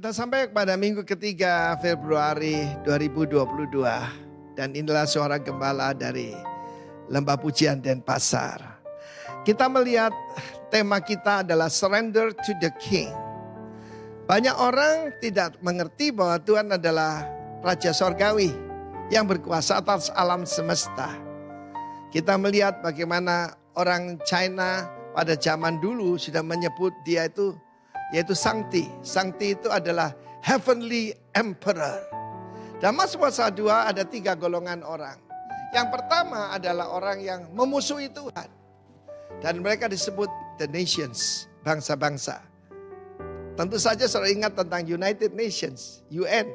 Kita sampai pada minggu ketiga Februari 2022. Dan inilah suara gembala dari Lembah Pujian Denpasar. Kita melihat tema kita adalah Surrender to the King. Banyak orang tidak mengerti bahwa Tuhan adalah Raja Sorgawi yang berkuasa atas alam semesta. Kita melihat bagaimana orang China pada zaman dulu sudah menyebut dia itu yaitu Sangti. Sangti itu adalah Heavenly Emperor. Dalam Mazmur 2 ada 3 golongan orang. Yang pertama adalah orang yang memusuhi Tuhan. Dan mereka disebut the nations, bangsa-bangsa. Tentu saja saudara ingat tentang United Nations, UN.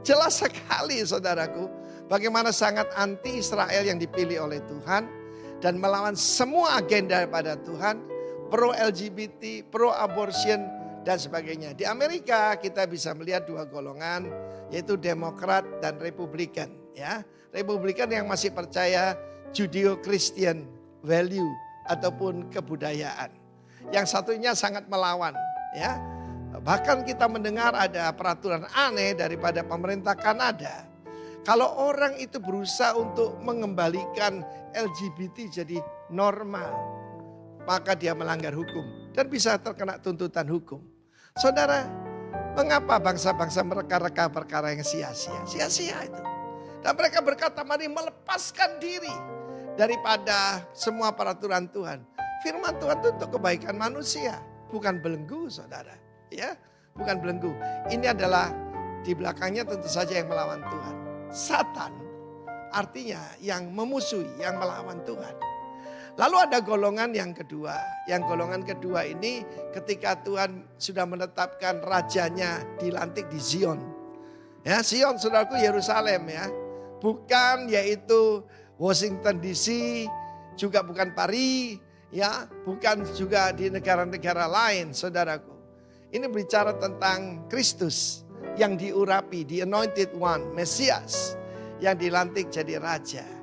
Jelas sekali saudaraku, bagaimana sangat anti Israel yang dipilih oleh Tuhan. Dan melawan semua agenda pada Tuhan, pro-LGBT, pro-abortion, dan sebagainya. Di Amerika kita bisa melihat 2 golongan, yaitu Demokrat dan Republikan. Ya, Republikan yang masih percaya Judeo-Christian value ataupun kebudayaan. Yang satunya sangat melawan. Ya, bahkan kita mendengar ada peraturan aneh daripada pemerintah Kanada. Kalau orang itu berusaha untuk mengembalikan LGBT jadi normal, maka dia melanggar hukum dan bisa terkena tuntutan hukum. Saudara, mengapa bangsa-bangsa mereka perkara yang sia-sia? Sia-sia itu. Dan mereka berkata, mari melepaskan diri daripada semua peraturan Tuhan. Firman Tuhan itu untuk kebaikan manusia, bukan belenggu saudara. Ya, bukan belenggu. Ini adalah di belakangnya tentu saja yang melawan Tuhan. Satan artinya yang memusuhi, yang melawan Tuhan. Lalu ada golongan yang kedua. Yang golongan kedua ini ketika Tuhan sudah menetapkan rajanya dilantik di Zion. Ya, Zion saudaraku Yerusalem ya. Bukan yaitu Washington DC, juga bukan Paris, ya, bukan juga di negara-negara lain saudaraku. Ini bicara tentang Kristus yang diurapi, the anointed one, Mesias yang dilantik jadi raja.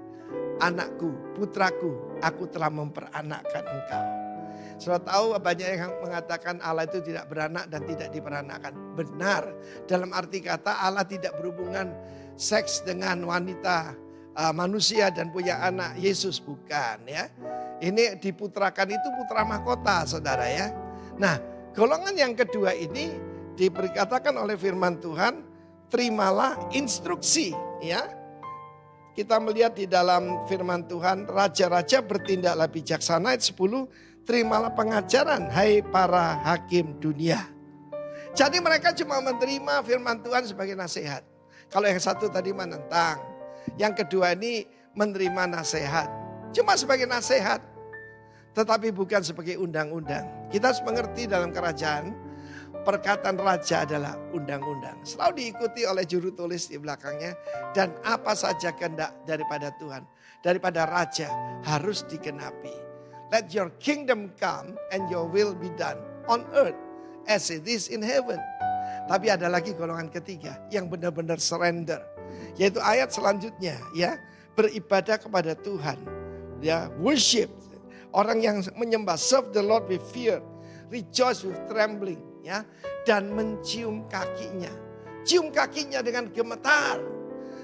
Anakku, putraku, aku telah memperanakkan engkau. Sudah tahu banyak yang mengatakan Allah itu tidak beranak dan tidak diperanakkan. Benar, dalam arti kata Allah tidak berhubungan seks dengan wanita manusia dan punya anak. Yesus bukan ya. Ini diputrakan itu putra mahkota saudara ya. Nah, golongan yang kedua ini diberkatakan oleh firman Tuhan, terimalah instruksi ya. Kita melihat di dalam firman Tuhan, raja-raja bertindaklah bijaksana, ayat 10, terimalah pengajaran hai para hakim dunia. Jadi mereka cuma menerima firman Tuhan sebagai nasihat. Kalau yang satu tadi menentang, yang kedua ini menerima nasihat. Cuma sebagai nasihat, tetapi bukan sebagai undang-undang. Kita harus mengerti dalam kerajaan, perkataan raja adalah undang-undang. Selalu diikuti oleh juru tulis di belakangnya. Dan apa saja kehendak daripada Tuhan, daripada raja harus digenapi. Let your kingdom come and your will be done on earth as it is in heaven. Tapi ada lagi golongan ketiga yang benar-benar surrender. Yaitu ayat selanjutnya ya, beribadah kepada Tuhan. Ya, worship. Orang yang menyembah, serve the Lord with fear, rejoice with trembling. Ya, dan mencium kakinya. Cium kakinya dengan gemetar.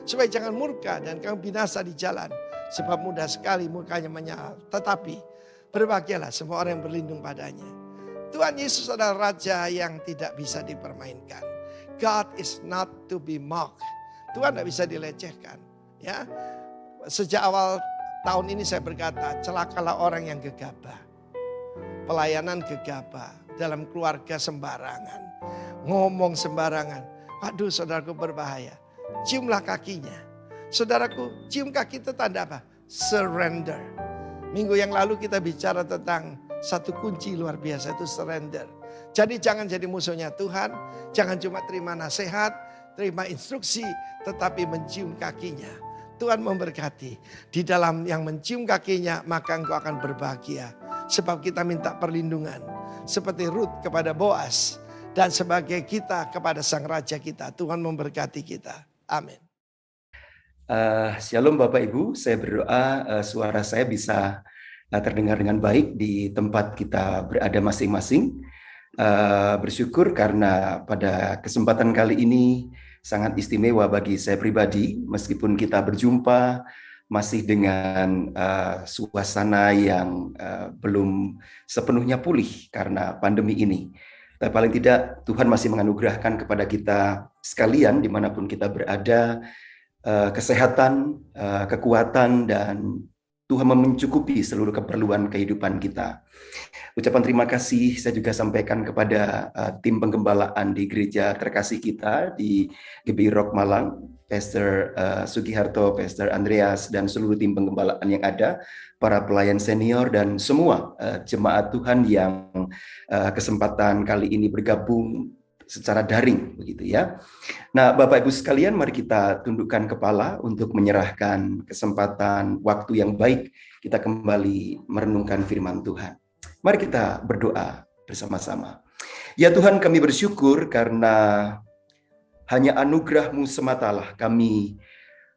Supaya jangan murka dan kamu binasa di jalan. Sebab mudah sekali murkanya menyala. Tetapi berbahagialah semua orang yang berlindung padanya. Tuhan Yesus adalah Raja yang tidak bisa dipermainkan. God is not to be mocked. Tuhan tidak bisa dilecehkan. Ya, sejak awal tahun ini saya berkata, celakalah orang yang gegabah. Pelayanan gegabah. Dalam keluarga sembarangan. Ngomong sembarangan. Aduh saudaraku berbahaya. Ciumlah kakinya. Saudaraku, cium kaki itu tanda apa? Surrender. Minggu yang lalu kita bicara tentang satu kunci luar biasa, itu surrender. Jadi jangan jadi musuhnya Tuhan. Jangan cuma terima nasihat, terima instruksi, tetapi mencium kakinya. Tuhan memberkati. Di dalam yang mencium kakinya, maka engkau akan berbahagia. Sebab kita minta perlindungan. Seperti Ruth kepada Boaz. Dan sebagai kita kepada Sang Raja kita. Tuhan memberkati kita. Amin. Shalom Bapak Ibu. Saya berdoa suara saya bisa terdengar dengan baik di tempat kita berada masing-masing. Bersyukur karena pada kesempatan kali ini sangat istimewa bagi saya pribadi, meskipun kita berjumpa masih dengan suasana yang belum sepenuhnya pulih karena pandemi ini. Tapi paling tidak Tuhan masih menganugerahkan kepada kita sekalian dimanapun kita berada, kesehatan, kekuatan, dan Tuhan mencukupi seluruh keperluan kehidupan kita. Ucapan terima kasih saya juga sampaikan kepada tim penggembalaan di gereja terkasih kita di GBI Rock Malang, Pastor Sugiharto, Pastor Andreas, dan seluruh tim penggembalaan yang ada, para pelayan senior, dan semua jemaat Tuhan yang kesempatan kali ini bergabung secara daring, begitu ya. Nah, Bapak Ibu sekalian, mari kita tundukkan kepala untuk menyerahkan kesempatan waktu yang baik kita kembali merenungkan firman Tuhan. Mari kita berdoa bersama-sama. Ya Tuhan, kami bersyukur karena hanya anugerah-Mu sematalah kami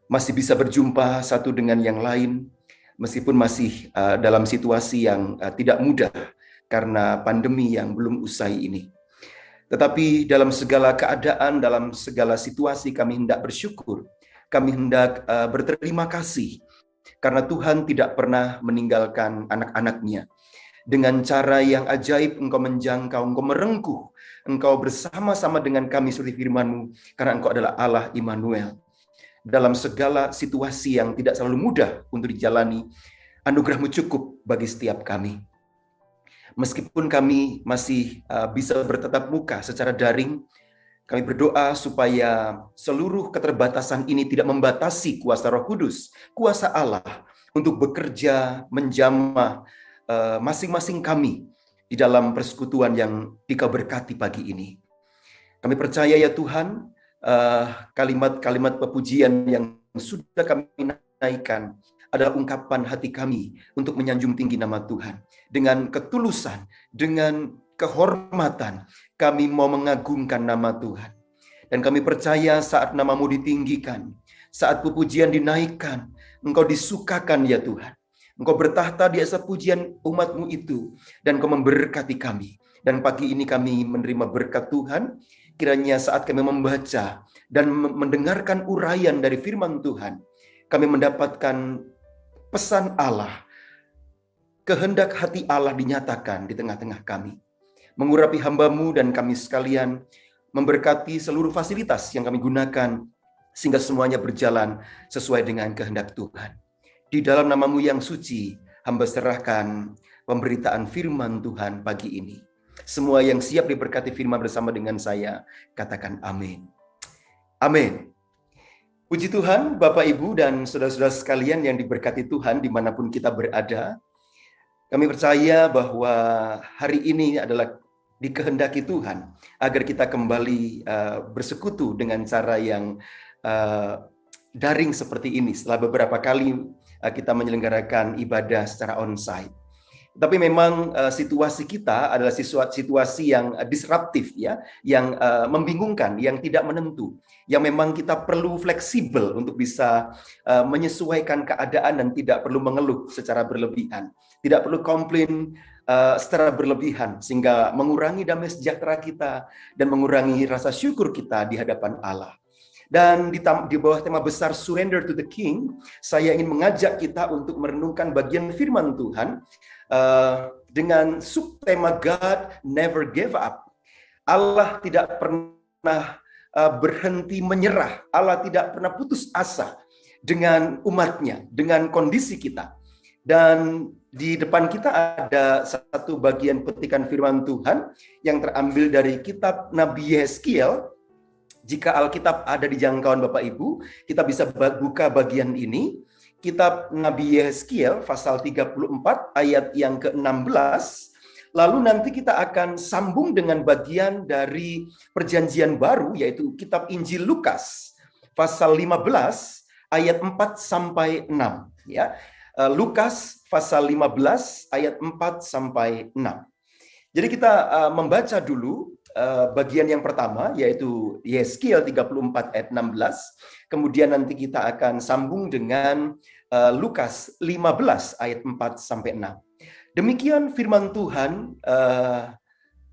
masih bisa berjumpa satu dengan yang lain, meskipun masih dalam situasi yang tidak mudah karena pandemi yang belum usai ini. Tetapi dalam segala keadaan, dalam segala situasi kami hendak bersyukur, kami hendak berterima kasih karena Tuhan tidak pernah meninggalkan anak-anak-Nya. Dengan cara yang ajaib Engkau menjangkau, Engkau merengkuh, Engkau bersama-sama dengan kami seperti firman-Mu, karena Engkau adalah Allah Immanuel. Dalam segala situasi yang tidak selalu mudah untuk dijalani, anugerah-Mu cukup bagi setiap kami. Meskipun kami masih bisa bertatap muka secara daring, kami berdoa supaya seluruh keterbatasan ini tidak membatasi kuasa Roh Kudus, kuasa Allah untuk bekerja menjamah masing-masing kami di dalam persekutuan yang Dikau berkati pagi ini. Kami percaya ya Tuhan, kalimat-kalimat pepujian yang sudah kami naikkan adalah ungkapan hati kami untuk menyanjung tinggi nama Tuhan. Dengan ketulusan, dengan kehormatan, kami mau mengagungkan nama Tuhan. Dan kami percaya saat nama-Mu ditinggikan, saat pujian dinaikkan, Engkau disukakan ya Tuhan. Engkau bertahta di atas pujian umat-Mu itu, dan Engkau memberkati kami. Dan pagi ini kami menerima berkat Tuhan, kiranya saat kami membaca dan mendengarkan uraian dari firman Tuhan, kami mendapatkan pesan Allah, kehendak hati Allah dinyatakan di tengah-tengah kami. Mengurapi hamba-Mu dan kami sekalian, memberkati seluruh fasilitas yang kami gunakan, sehingga semuanya berjalan sesuai dengan kehendak Tuhan. Di dalam nama-Mu yang suci, hamba serahkan pemberitaan firman Tuhan pagi ini. Semua yang siap diberkati firman bersama dengan saya, katakan amin. Amin. Puji Tuhan, Bapak, Ibu, dan saudara-saudara sekalian yang diberkati Tuhan dimanapun kita berada. Kami percaya bahwa hari ini adalah dikehendaki Tuhan agar kita kembali bersekutu dengan cara yang daring seperti ini setelah beberapa kali kita menyelenggarakan ibadah secara onsite. Tapi memang situasi kita adalah situasi yang disruptif ya, yang membingungkan, yang tidak menentu, yang memang kita perlu fleksibel untuk bisa menyesuaikan keadaan dan tidak perlu mengeluh secara berlebihan, tidak perlu komplain secara berlebihan sehingga mengurangi damai sejahtera kita dan mengurangi rasa syukur kita di hadapan Allah. Dan di bawah tema besar Surrender to the King, saya ingin mengajak kita untuk merenungkan bagian firman Tuhan dengan subtema God never gave up. Allah tidak pernah berhenti menyerah. Allah tidak pernah putus asa dengan umatnya, dengan kondisi kita. Dan di depan kita ada satu bagian petikan firman Tuhan yang terambil dari kitab Nabi Yeskiel. Jika Alkitab ada di jangkauan Bapak Ibu, kita bisa buka bagian ini. Kitab Nabi Yeskiel pasal 34 ayat yang ke-16. Lalu nanti kita akan sambung dengan bagian dari Perjanjian Baru, yaitu kitab Injil Lukas pasal 15 ayat 4 sampai 6 ya. Lukas pasal 15 ayat 4 sampai 6. Jadi kita membaca dulu bagian yang pertama, yaitu Yeskiel 34 ayat 16. Kemudian nanti kita akan sambung dengan Lukas 15 ayat 4 sampai 6. Demikian firman Tuhan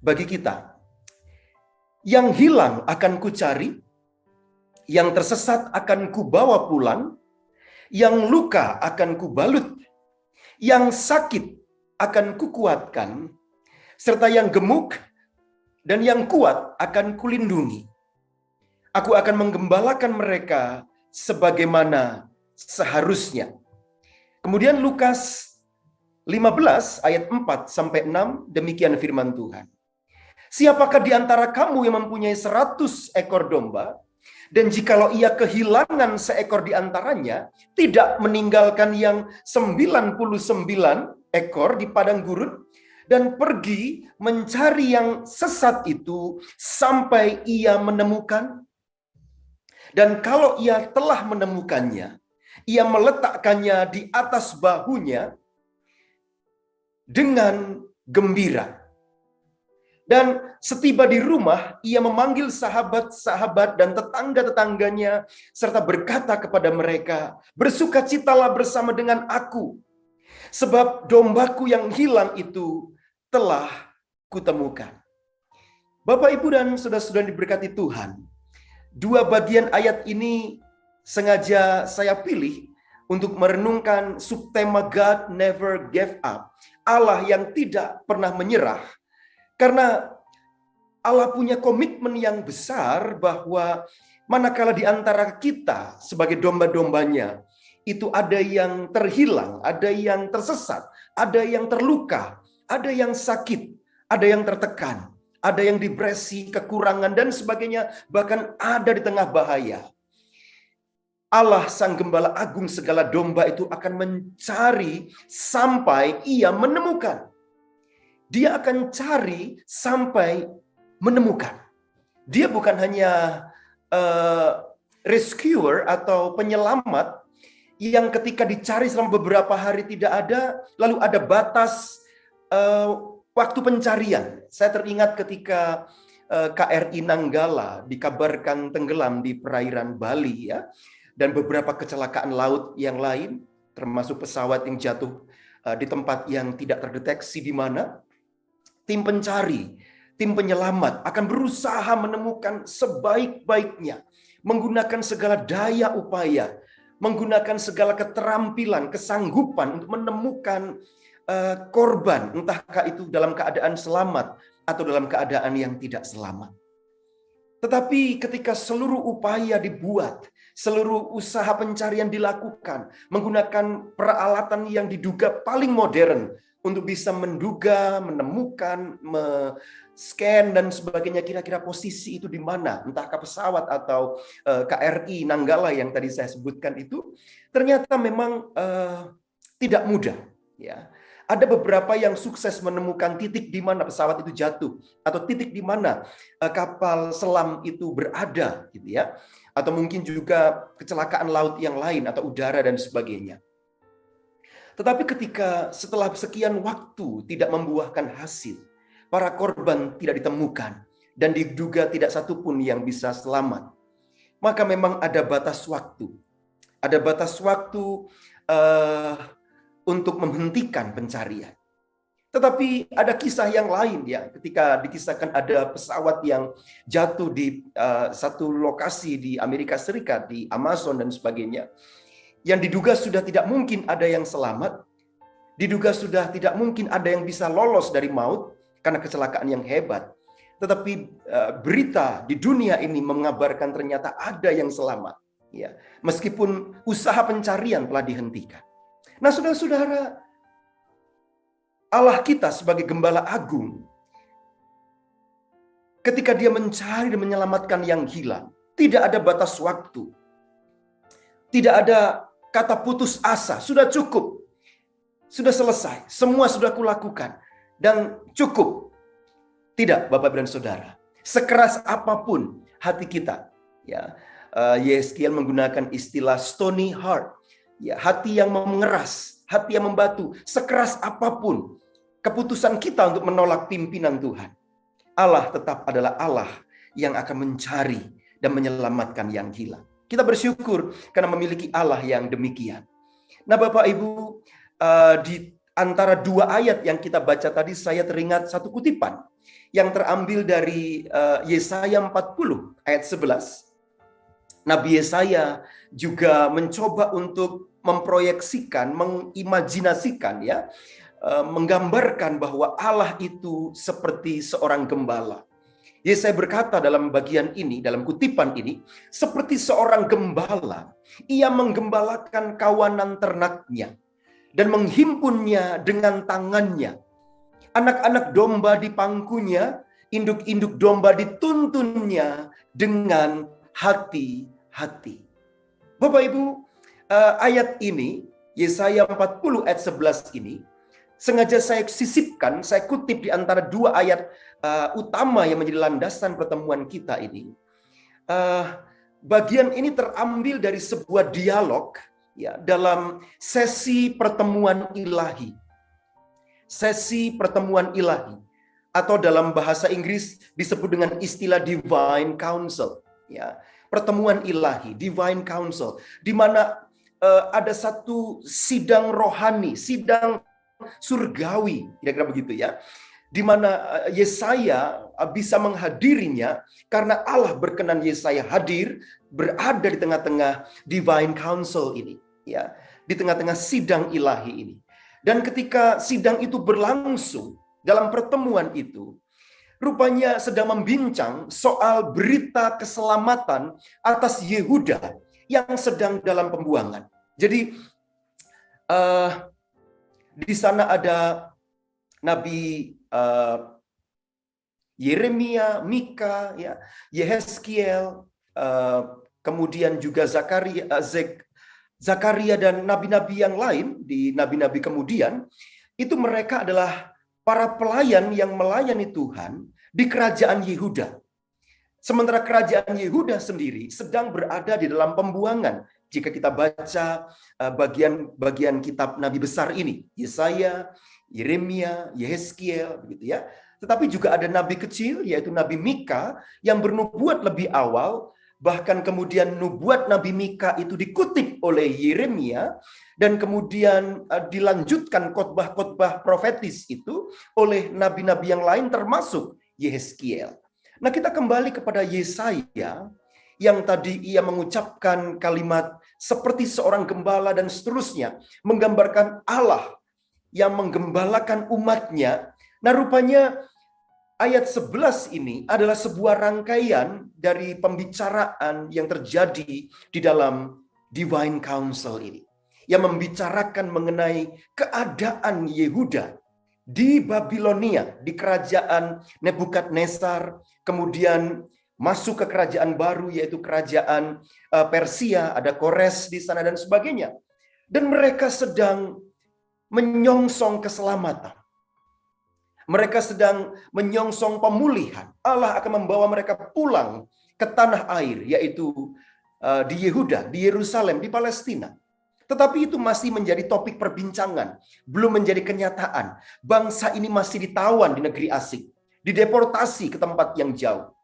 bagi kita. Yang hilang akan kucari, yang tersesat akan kubawa pulang, yang luka akan kubalut, yang sakit akan kukuatkan, serta yang gemuk dan yang kuat akan kulindungi. Aku akan menggembalakan mereka sebagaimana seharusnya. Kemudian Lukas 15 ayat 4-6, demikian firman Tuhan. Siapakah di antara kamu yang mempunyai 100 ekor domba, dan jikalau ia kehilangan seekor di antaranya, tidak meninggalkan yang 99 ekor di padang gurun, dan pergi mencari yang sesat itu sampai ia menemukan? Dan kalau ia telah menemukannya, ia meletakkannya di atas bahunya dengan gembira. Dan setiba di rumah, ia memanggil sahabat-sahabat dan tetangga-tetangganya, serta berkata kepada mereka, bersukacitalah bersama dengan aku, sebab dombaku yang hilang itu telah kutemukan. Bapak, Ibu, dan saudara-saudara diberkati Tuhan, dua bagian ayat ini sengaja saya pilih untuk merenungkan subtema God never gave up, Allah yang tidak pernah menyerah. Karena Allah punya komitmen yang besar bahwa manakala di antara kita sebagai domba-dombanya, itu ada yang terhilang, ada yang tersesat, ada yang terluka, ada yang sakit, ada yang tertekan, ada yang depresi, kekurangan, dan sebagainya, bahkan ada di tengah bahaya. Allah Sang Gembala Agung segala domba itu akan mencari sampai ia menemukan. Dia akan cari sampai menemukan. Dia bukan hanya rescuer atau penyelamat yang ketika dicari selama beberapa hari tidak ada, lalu ada batas waktu pencarian. Saya teringat ketika KRI Nanggala dikabarkan tenggelam di perairan Bali, ya, dan beberapa kecelakaan laut yang lain, termasuk pesawat yang jatuh di tempat yang tidak terdeteksi di mana. Tim pencari, tim penyelamat akan berusaha menemukan sebaik-baiknya, menggunakan segala daya upaya, menggunakan segala keterampilan, kesanggupan untuk menemukan korban, entahkah itu dalam keadaan selamat atau dalam keadaan yang tidak selamat. Tetapi ketika seluruh upaya dibuat, seluruh usaha pencarian dilakukan, menggunakan peralatan yang diduga paling modern, untuk bisa menduga, menemukan, scan dan sebagainya, kira-kira posisi itu di mana, entahkah pesawat atau KRI Nanggala yang tadi saya sebutkan itu, ternyata memang tidak mudah. Ya, ada beberapa yang sukses menemukan titik di mana pesawat itu jatuh, atau titik di mana kapal selam itu berada, gitu ya, atau mungkin juga kecelakaan laut yang lain atau udara dan sebagainya. Tetapi ketika setelah sekian waktu tidak membuahkan hasil, para korban tidak ditemukan, dan diduga tidak satupun yang bisa selamat, maka memang ada batas waktu. Ada batas waktu untuk menghentikan pencarian. Tetapi ada kisah yang lain, ya, ketika dikisahkan ada pesawat yang jatuh di satu lokasi di Amerika Serikat, di Amazon dan sebagainya, yang diduga sudah tidak mungkin ada yang selamat, diduga sudah tidak mungkin ada yang bisa lolos dari maut karena kecelakaan yang hebat. Tetapi berita di dunia ini mengabarkan ternyata ada yang selamat, ya, meskipun usaha pencarian telah dihentikan. Nah, saudara-saudara, Allah kita sebagai Gembala Agung, ketika Dia mencari dan menyelamatkan yang hilang, tidak ada batas waktu, tidak ada kata putus asa, sudah cukup, sudah selesai, semua sudah kulakukan, dan cukup. Tidak, Bapak dan Saudara. Sekeras apapun hati kita, ya, Yeskiel menggunakan istilah stony heart, ya, hati yang mengeras, hati yang membatu. Sekeras apapun keputusan kita untuk menolak pimpinan Tuhan, Allah tetap adalah Allah yang akan mencari dan menyelamatkan yang hilang. Kita bersyukur karena memiliki Allah yang demikian. Nah, Bapak Ibu, di antara dua ayat yang kita baca tadi, saya teringat satu kutipan yang terambil dari Yesaya 40 ayat 11. Nabi Yesaya juga mencoba untuk memproyeksikan, mengimajinasikan ya, menggambarkan bahwa Allah itu seperti seorang gembala. Yesaya berkata dalam bagian ini, dalam kutipan ini, seperti seorang gembala, ia menggembalakan kawanan ternaknya dan menghimpunnya dengan tangannya. Anak-anak domba di pangkunya, induk-induk domba dituntunnya dengan hati-hati. Bapak Ibu, ayat ini, Yesaya 40 ayat 11 ini, sengaja saya sisipkan, saya kutip di antara dua ayat utama yang menjadi landasan pertemuan kita ini. Bagian ini terambil dari sebuah dialog ya, dalam sesi pertemuan ilahi. Sesi pertemuan ilahi. Atau dalam bahasa Inggris disebut dengan istilah divine council. Ya, pertemuan ilahi, divine council. Di mana ada satu sidang rohani, sidang surgawi, kira-kira begitu ya, di mana Yesaya bisa menghadirinya karena Allah berkenan Yesaya hadir, berada di tengah-tengah divine council ini, ya, di tengah-tengah sidang ilahi ini. Dan ketika sidang itu berlangsung, dalam pertemuan itu, rupanya sedang membincang soal berita keselamatan atas Yehuda yang sedang dalam pembuangan. Jadi di sana ada Nabi Yeremia, Mika, ya, Yehezkiel, kemudian juga Zakaria dan nabi-nabi yang lain di nabi-nabi kemudian, itu mereka adalah para pelayan yang melayani Tuhan di kerajaan Yehuda. Sementara kerajaan Yehuda sendiri sedang berada di dalam pembuangan. Jika kita baca bagian kitab nabi besar ini, Yesaya, Yeremia, Yehezkiel, begitu ya. Tetapi juga ada nabi kecil, yaitu Nabi Mika, yang bernubuat lebih awal. Bahkan kemudian nubuat Nabi Mika itu dikutip oleh Yeremia, dan kemudian dilanjutkan khotbah-khotbah profetis itu oleh nabi-nabi yang lain termasuk Yehezkiel. Nah, kita kembali kepada Yesaya yang tadi ia mengucapkan kalimat seperti seorang gembala dan seterusnya, menggambarkan Allah yang menggembalakan umatnya. Nah, rupanya ayat 11 ini adalah sebuah rangkaian dari pembicaraan yang terjadi di dalam Divine Council ini. Yang membicarakan mengenai keadaan Yehuda di Babilonia, di kerajaan Nebukadnezar, kemudian masuk ke kerajaan baru yaitu kerajaan Persia, ada Kores di sana dan sebagainya. Dan mereka sedang menyongsong keselamatan. Mereka sedang menyongsong pemulihan. Allah akan membawa mereka pulang ke tanah air, yaitu di Yehuda, di Yerusalem, di Palestina. Tetapi itu masih menjadi topik perbincangan, belum menjadi kenyataan. Bangsa ini masih ditawan di negeri asing, dideportasi ke tempat yang jauh.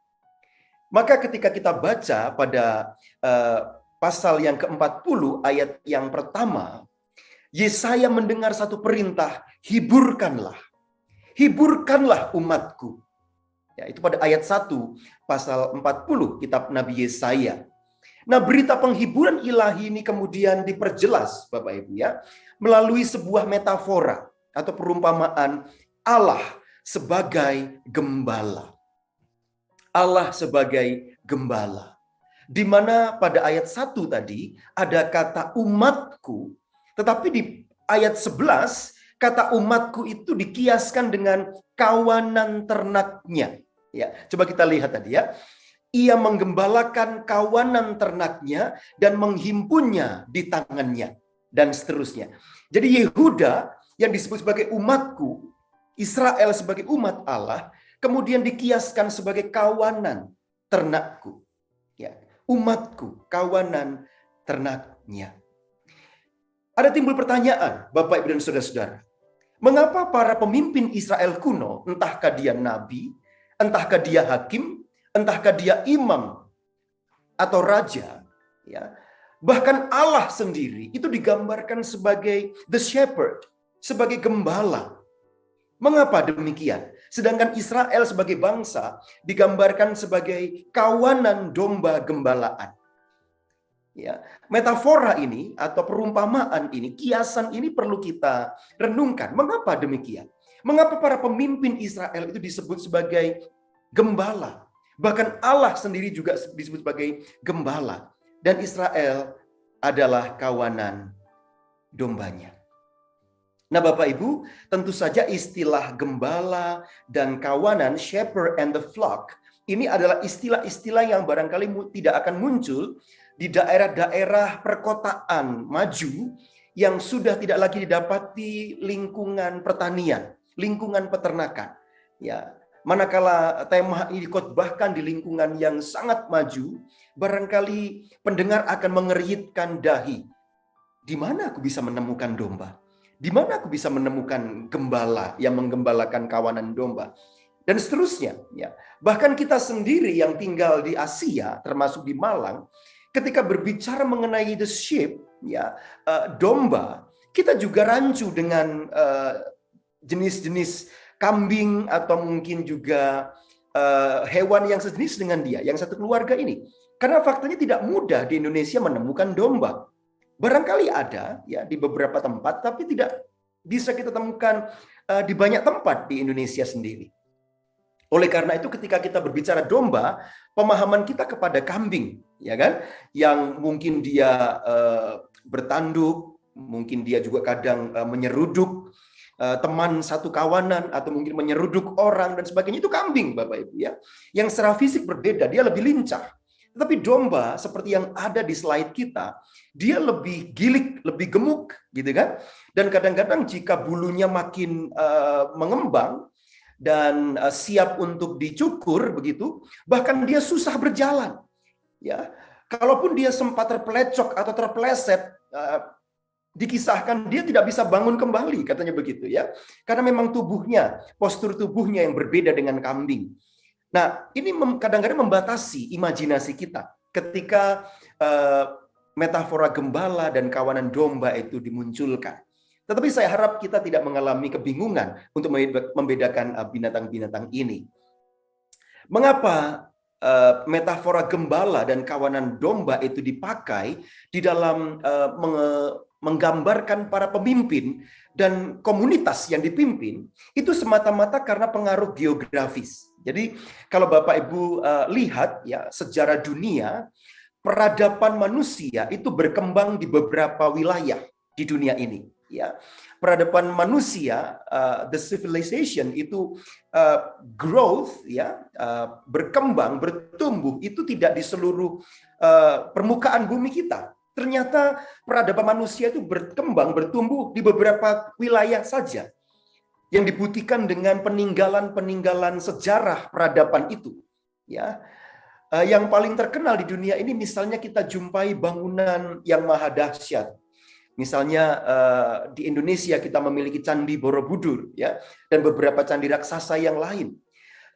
Maka ketika kita baca pada pasal yang ke-40 ayat yang pertama, Yesaya mendengar satu perintah, hiburkanlah. Hiburkanlah umatku. Ya, itu pada ayat 1 pasal 40 kitab Nabi Yesaya. Nah, berita penghiburan ilahi ini kemudian diperjelas Bapak Ibu ya, melalui sebuah metafora atau perumpamaan Allah sebagai gembala. Allah sebagai gembala. Di mana pada ayat 1 tadi ada kata umatku, tetapi di ayat 11 kata umatku itu dikiaskan dengan kawanan ternaknya. Ya, coba kita lihat tadi ya. Ia menggembalakan kawanan ternaknya dan menghimpunnya di tangannya dan seterusnya. Jadi Yehuda yang disebut sebagai umatku, Israel sebagai umat Allah, kemudian dikiaskan sebagai kawanan ternakku. Ya, umatku, kawanan ternaknya. Ada timbul pertanyaan, Bapak Ibu dan saudara-saudara. Mengapa para pemimpin Israel kuno, entahkah dia nabi, entahkah dia hakim, entahkah dia imam atau raja, ya, bahkan Allah sendiri itu digambarkan sebagai the shepherd, sebagai gembala. Mengapa demikian? Sedangkan Israel sebagai bangsa digambarkan sebagai kawanan domba gembalaan. Ya, metafora ini atau perumpamaan ini, kiasan ini perlu kita renungkan. Mengapa demikian? Mengapa para pemimpin Israel itu disebut sebagai gembala? Bahkan Allah sendiri juga disebut sebagai gembala. Dan Israel adalah kawanan dombanya. Nah, Bapak Ibu, tentu saja istilah gembala dan kawanan, shepherd and the flock, ini adalah istilah-istilah yang barangkali tidak akan muncul di daerah-daerah perkotaan maju yang sudah tidak lagi didapati lingkungan pertanian, lingkungan peternakan. Ya, manakala tema ini dikhotbahkan di lingkungan yang sangat maju, barangkali pendengar akan mengeritkan dahi. Di mana aku bisa menemukan domba? Di mana aku bisa menemukan gembala yang menggembalakan kawanan domba? Dan seterusnya. Ya. Bahkan kita sendiri yang tinggal di Asia, termasuk di Malang, ketika berbicara mengenai the sheep, ya, domba, kita juga rancu dengan jenis-jenis kambing atau mungkin juga hewan yang sejenis dengan dia, yang satu keluarga ini. Karena faktanya tidak mudah di Indonesia menemukan domba. Barangkali ada ya di beberapa tempat, tapi tidak bisa kita temukan di banyak tempat di Indonesia sendiri. Oleh karena itu ketika kita berbicara domba, pemahaman kita kepada kambing, ya kan, yang mungkin dia bertanduk, mungkin dia juga kadang menyeruduk teman satu kawanan atau mungkin menyeruduk orang dan sebagainya, itu kambing, Bapak Ibu ya. Yang secara fisik berbeda, dia lebih lincah. Tetapi domba seperti yang ada di slide kita, dia lebih gilik, lebih gemuk, gitu kan? Dan kadang-kadang jika bulunya makin mengembang dan siap untuk dicukur begitu, bahkan dia susah berjalan. Ya, kalaupun dia sempat terpelecok atau terpeleset, dikisahkan dia tidak bisa bangun kembali, katanya begitu ya. Karena memang tubuhnya, postur tubuhnya yang berbeda dengan kambing. Nah, ini kadang-kadang membatasi imajinasi kita ketika metafora gembala dan kawanan domba itu dimunculkan. Tetapi saya harap kita tidak mengalami kebingungan untuk membedakan binatang-binatang ini. Mengapa metafora gembala dan kawanan domba itu dipakai di dalam menggambarkan para pemimpin dan komunitas yang dipimpin? Itu semata-mata karena pengaruh geografis. Jadi kalau Bapak Ibu lihat ya sejarah dunia, peradaban manusia itu berkembang di beberapa wilayah di dunia ini. Ya, peradaban manusia, the civilization itu growth, ya, berkembang, bertumbuh itu tidak di seluruh permukaan bumi kita. Ternyata peradaban manusia itu berkembang, bertumbuh di beberapa wilayah saja yang dibuktikan dengan peninggalan-peninggalan sejarah peradaban itu. Ya, yang paling terkenal di dunia ini misalnya kita jumpai bangunan yang maha dahsyat. Misalnya di Indonesia kita memiliki Candi Borobudur, ya, dan beberapa candi raksasa yang lain.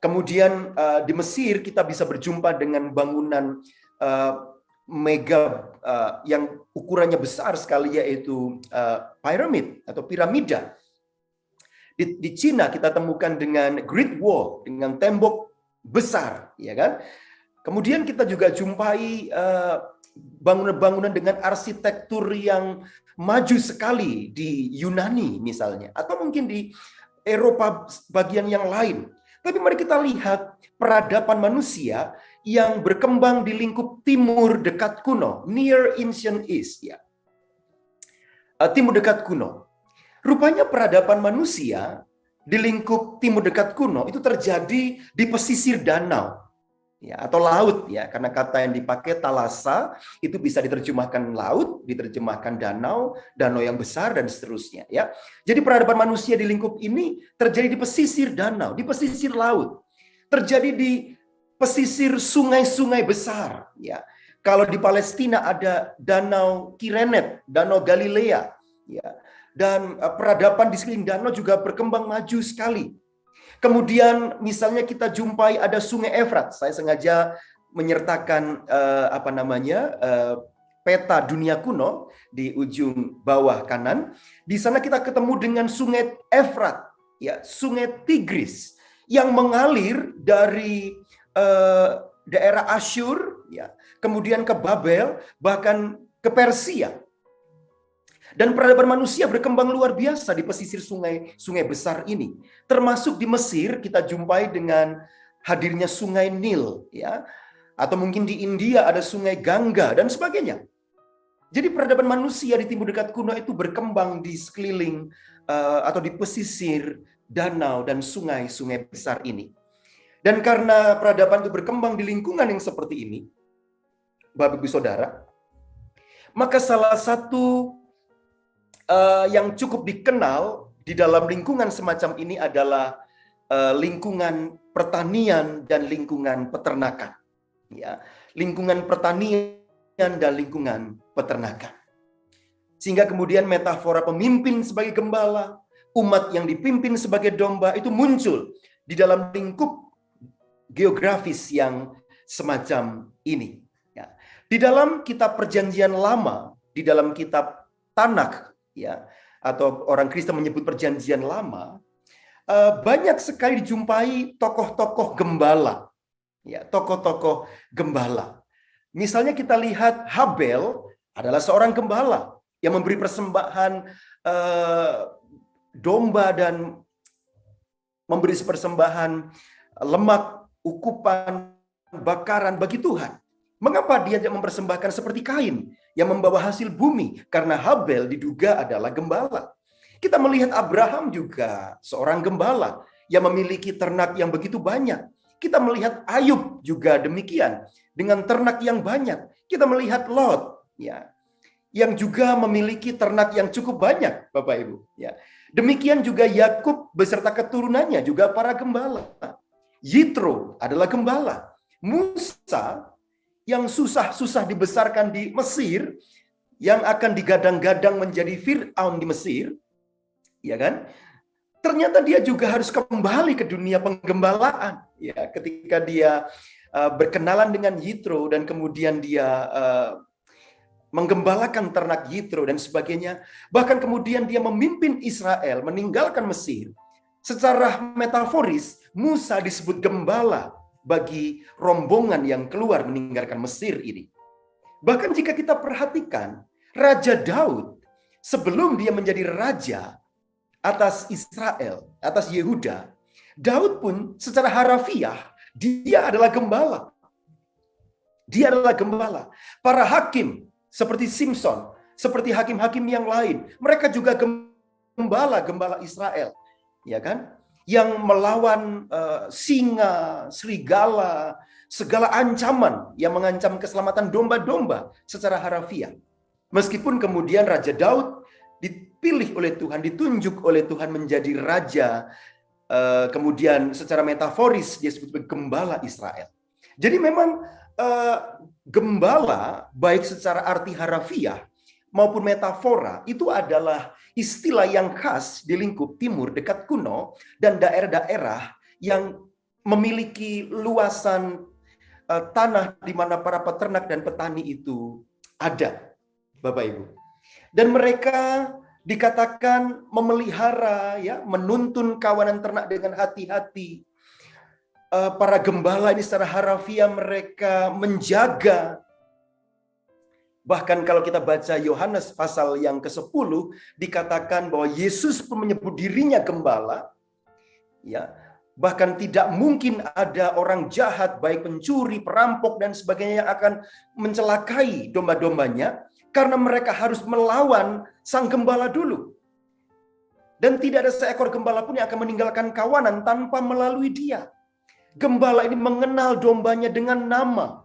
Kemudian di Mesir kita bisa berjumpa dengan bangunan mega yang ukurannya besar sekali, yaitu piramid atau piramida. Di Cina kita temukan dengan Great Wall, dengan tembok besar, ya kan? Kemudian kita juga jumpai bangunan-bangunan dengan arsitektur yang maju sekali di Yunani misalnya, atau mungkin di Eropa bagian yang lain. Tapi mari kita lihat peradaban manusia yang berkembang di lingkup timur dekat kuno, Near Ancient East, ya. Timur dekat kuno. Rupanya peradaban manusia di lingkup timur dekat kuno itu terjadi di pesisir danau. Ya, atau laut, ya, karena kata yang dipakai thalassa itu bisa diterjemahkan laut, diterjemahkan danau, danau yang besar dan seterusnya, ya. Jadi peradaban manusia di lingkup ini terjadi di pesisir danau, di pesisir laut, terjadi di pesisir sungai-sungai besar, ya. Kalau di Palestina ada danau Kirenet, danau Galilea, ya. Dan peradaban di sekeliling danau juga berkembang maju sekali. Kemudian misalnya kita jumpai ada Sungai Efrat. Saya sengaja menyertakan peta dunia kuno di ujung bawah kanan. Di sana kita ketemu dengan Sungai Efrat. ya, Sungai Tigris yang mengalir dari daerah Asyur, ya, kemudian ke Babel, bahkan ke Persia. Dan peradaban manusia berkembang luar biasa di pesisir sungai besar ini. Termasuk di Mesir kita jumpai dengan hadirnya sungai Nil, ya. Atau mungkin di India ada sungai Gangga dan sebagainya. Jadi peradaban manusia di timur dekat kuno itu berkembang di sekeliling atau di pesisir danau dan sungai-sungai besar ini. Dan karena peradaban itu berkembang di lingkungan yang seperti ini, Bapak Ibu Saudara, maka salah satu yang cukup dikenal di dalam lingkungan semacam ini adalah lingkungan pertanian dan lingkungan peternakan. Ya, lingkungan pertanian dan lingkungan peternakan. Sehingga kemudian metafora pemimpin sebagai gembala, umat yang dipimpin sebagai domba itu muncul di dalam lingkup geografis yang semacam ini. Ya. Di dalam kitab Perjanjian Lama, di dalam kitab Tanakh, ya, atau orang Kristen menyebut Perjanjian Lama, banyak sekali dijumpai tokoh-tokoh gembala. Ya, tokoh-tokoh gembala. Misalnya kita lihat Habel adalah seorang gembala yang memberi persembahan domba dan memberi persembahan lemak, ukupan, bakaran bagi Tuhan. Mengapa dia tidak mempersembahkan seperti Kain yang membawa hasil bumi? Karena Habel diduga adalah gembala. Kita melihat Abraham juga seorang gembala yang memiliki ternak yang begitu banyak. Kita melihat Ayub juga demikian, dengan ternak yang banyak. Kita melihat Lot, ya, yang juga memiliki ternak yang cukup banyak, Bapak Ibu. Ya. Demikian juga Yakub beserta keturunannya juga para gembala. Yitro adalah gembala. Musa yang susah-susah dibesarkan di Mesir, yang akan digadang-gadang menjadi Fir'aun di Mesir, ya kan? Ternyata dia juga harus kembali ke dunia penggembalaan, ya, ketika dia berkenalan dengan Yitro dan kemudian dia menggembalakan ternak Yitro dan sebagainya. Bahkan kemudian dia memimpin Israel meninggalkan Mesir. Secara metaforis, Musa disebut gembala bagi rombongan yang keluar meninggalkan Mesir ini. Bahkan jika kita perhatikan, Raja Daud sebelum dia menjadi raja atas Israel, atas Yehuda, Daud pun secara harafiah dia adalah gembala. Dia adalah gembala. Para hakim seperti Simson, seperti hakim-hakim yang lain, mereka juga gembala Israel, ya kan? Yang melawan singa, serigala, segala ancaman yang mengancam keselamatan domba-domba secara harafiah. Meskipun kemudian Raja Daud dipilih oleh Tuhan, ditunjuk oleh Tuhan menjadi raja, kemudian secara metaforis dia disebut gembala Israel. Jadi memang gembala baik secara arti harafiah maupun metafora itu adalah istilah yang khas di lingkup timur dekat kuno dan daerah-daerah yang memiliki luasan tanah di mana para peternak dan petani itu ada, Bapak Ibu. Dan mereka dikatakan memelihara, ya, menuntun kawanan ternak dengan hati-hati. Para gembala ini secara harafiah mereka menjaga. Bahkan kalau kita baca Yohanes pasal yang ke-10 dikatakan bahwa Yesus pun menyebut dirinya gembala. Ya, bahkan tidak mungkin ada orang jahat baik pencuri, perampok dan sebagainya yang akan mencelakai domba-dombanya. Karena mereka harus melawan sang gembala dulu. Dan tidak ada seekor gembala pun yang akan meninggalkan kawanan tanpa melalui dia. Gembala ini mengenal dombanya dengan nama.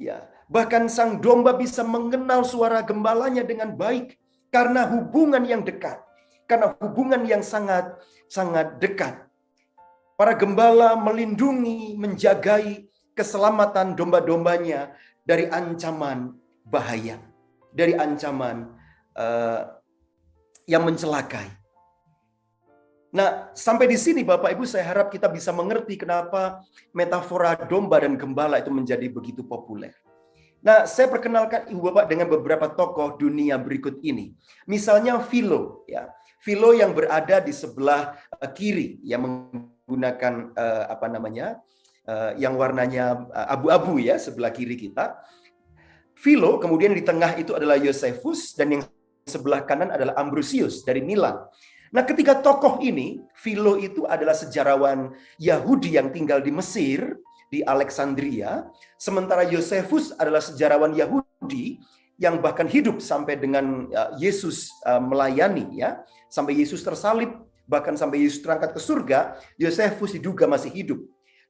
Ya, bahkan sang domba bisa mengenal suara gembalanya dengan baik. Karena hubungan yang dekat. Karena hubungan yang sangat dekat. Para gembala melindungi, menjagai keselamatan domba-dombanya dari ancaman bahaya, dari ancaman yang mencelakai. Nah, sampai di sini Bapak Ibu saya harap kita bisa mengerti kenapa metafora domba dan gembala itu menjadi begitu populer. Nah, saya perkenalkan Ibu Bapak dengan beberapa tokoh dunia berikut ini. Misalnya Philo, ya. Philo yang berada di sebelah kiri, yang menggunakan yang warnanya abu-abu ya, sebelah kiri kita. Philo, kemudian di tengah itu adalah Josephus, dan yang sebelah kanan adalah Ambrosius dari Milan. Nah, ketiga tokoh ini, Philo itu adalah sejarawan Yahudi yang tinggal di Mesir, di Alexandria, sementara Josephus adalah sejarawan Yahudi yang bahkan hidup sampai dengan Yesus melayani, ya, sampai Yesus tersalib, bahkan sampai Yesus terangkat ke surga. Josephus diduga masih hidup.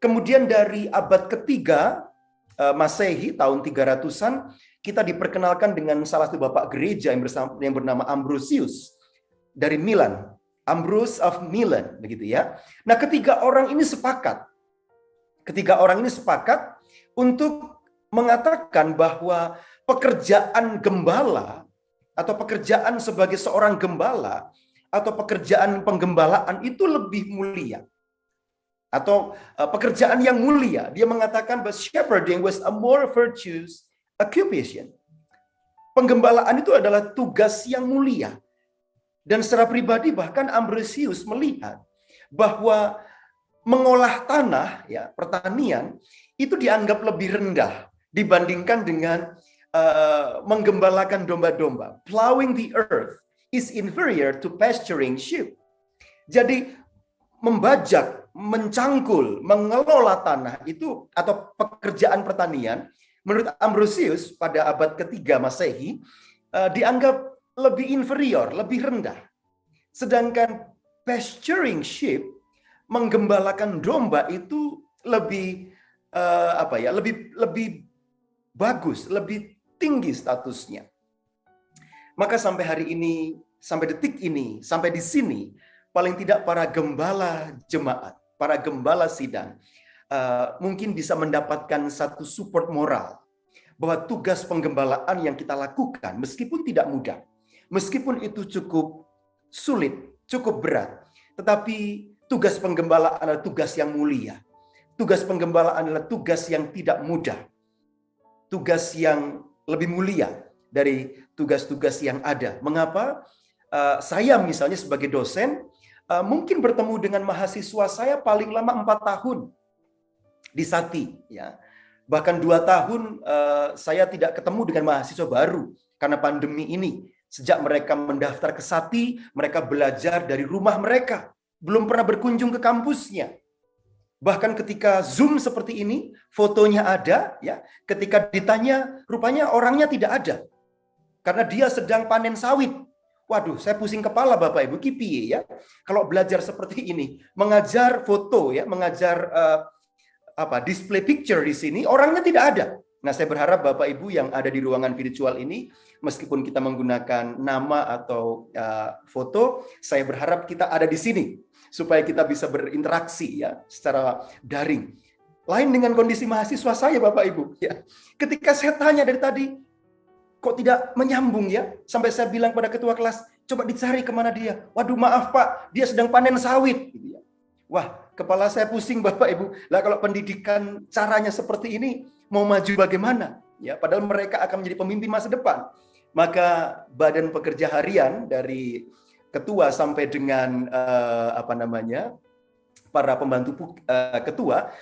Kemudian dari abad ketiga Masehi, tahun 300-an, kita diperkenalkan dengan salah satu bapak gereja yang bernama Ambrosius dari Milan, Ambrose of Milan, begitu ya. Nah, ketiga orang ini sepakat untuk mengatakan bahwa pekerjaan gembala atau pekerjaan sebagai seorang gembala atau pekerjaan penggembalaan itu lebih mulia, atau pekerjaan yang mulia. Dia mengatakan bahwa shepherding was a more virtuous occupation. Penggembalaan itu adalah tugas yang mulia. Dan secara pribadi bahkan Ambrosius melihat bahwa mengolah tanah, ya, pertanian itu dianggap lebih rendah dibandingkan dengan menggembalakan domba-domba. Plowing the earth is inferior to pasturing sheep. Jadi membajak, mencangkul, mengelola tanah itu atau pekerjaan pertanian menurut Ambrosius pada abad ketiga Masehi dianggap lebih inferior, lebih rendah. Sedangkan pasturing sheep, menggembalakan domba itu lebih lebih bagus, lebih tinggi statusnya. Maka sampai hari ini, sampai detik ini, sampai di sini, paling tidak para gembala jemaat, para gembala sidang mungkin bisa mendapatkan satu support moral bahwa tugas penggembalaan yang kita lakukan meskipun tidak mudah, meskipun itu cukup sulit, cukup berat, tetapi tugas penggembalaan adalah tugas yang mulia. Tugas penggembalaan adalah tugas yang tidak mudah. Tugas yang lebih mulia dari tugas-tugas yang ada. Mengapa? Saya misalnya sebagai dosen, mungkin bertemu dengan mahasiswa saya paling lama 4 tahun di Sati. Ya. Bahkan 2 tahun saya tidak ketemu dengan mahasiswa baru karena pandemi ini. Sejak mereka mendaftar ke Sati, mereka belajar dari rumah mereka. Belum pernah berkunjung ke kampusnya. Bahkan ketika Zoom seperti ini, fotonya ada, ya. Ketika ditanya, rupanya orangnya tidak ada. Karena dia sedang panen sawit. Waduh, saya pusing kepala Bapak Ibu, kipi ya. Kalau belajar seperti ini, mengajar foto ya, mengajar display picture di sini, orangnya tidak ada. Nah, saya berharap Bapak Ibu yang ada di ruangan virtual ini, meskipun kita menggunakan nama atau foto, saya berharap kita ada di sini supaya kita bisa berinteraksi ya secara daring. Lain dengan kondisi mahasiswa saya Bapak Ibu ya. Ketika saya tanya dari tadi kok tidak menyambung ya, sampai saya bilang pada ketua kelas, coba dicari kemana dia. Waduh, maaf Pak, dia sedang panen sawit gitu ya. Wah, kepala saya pusing Bapak Ibu. Lah kalau pendidikan caranya seperti ini, mau maju bagaimana? Ya, padahal mereka akan menjadi pemimpin masa depan. Maka Badan Pekerja Harian dari ketua sampai dengan para pembantu ketua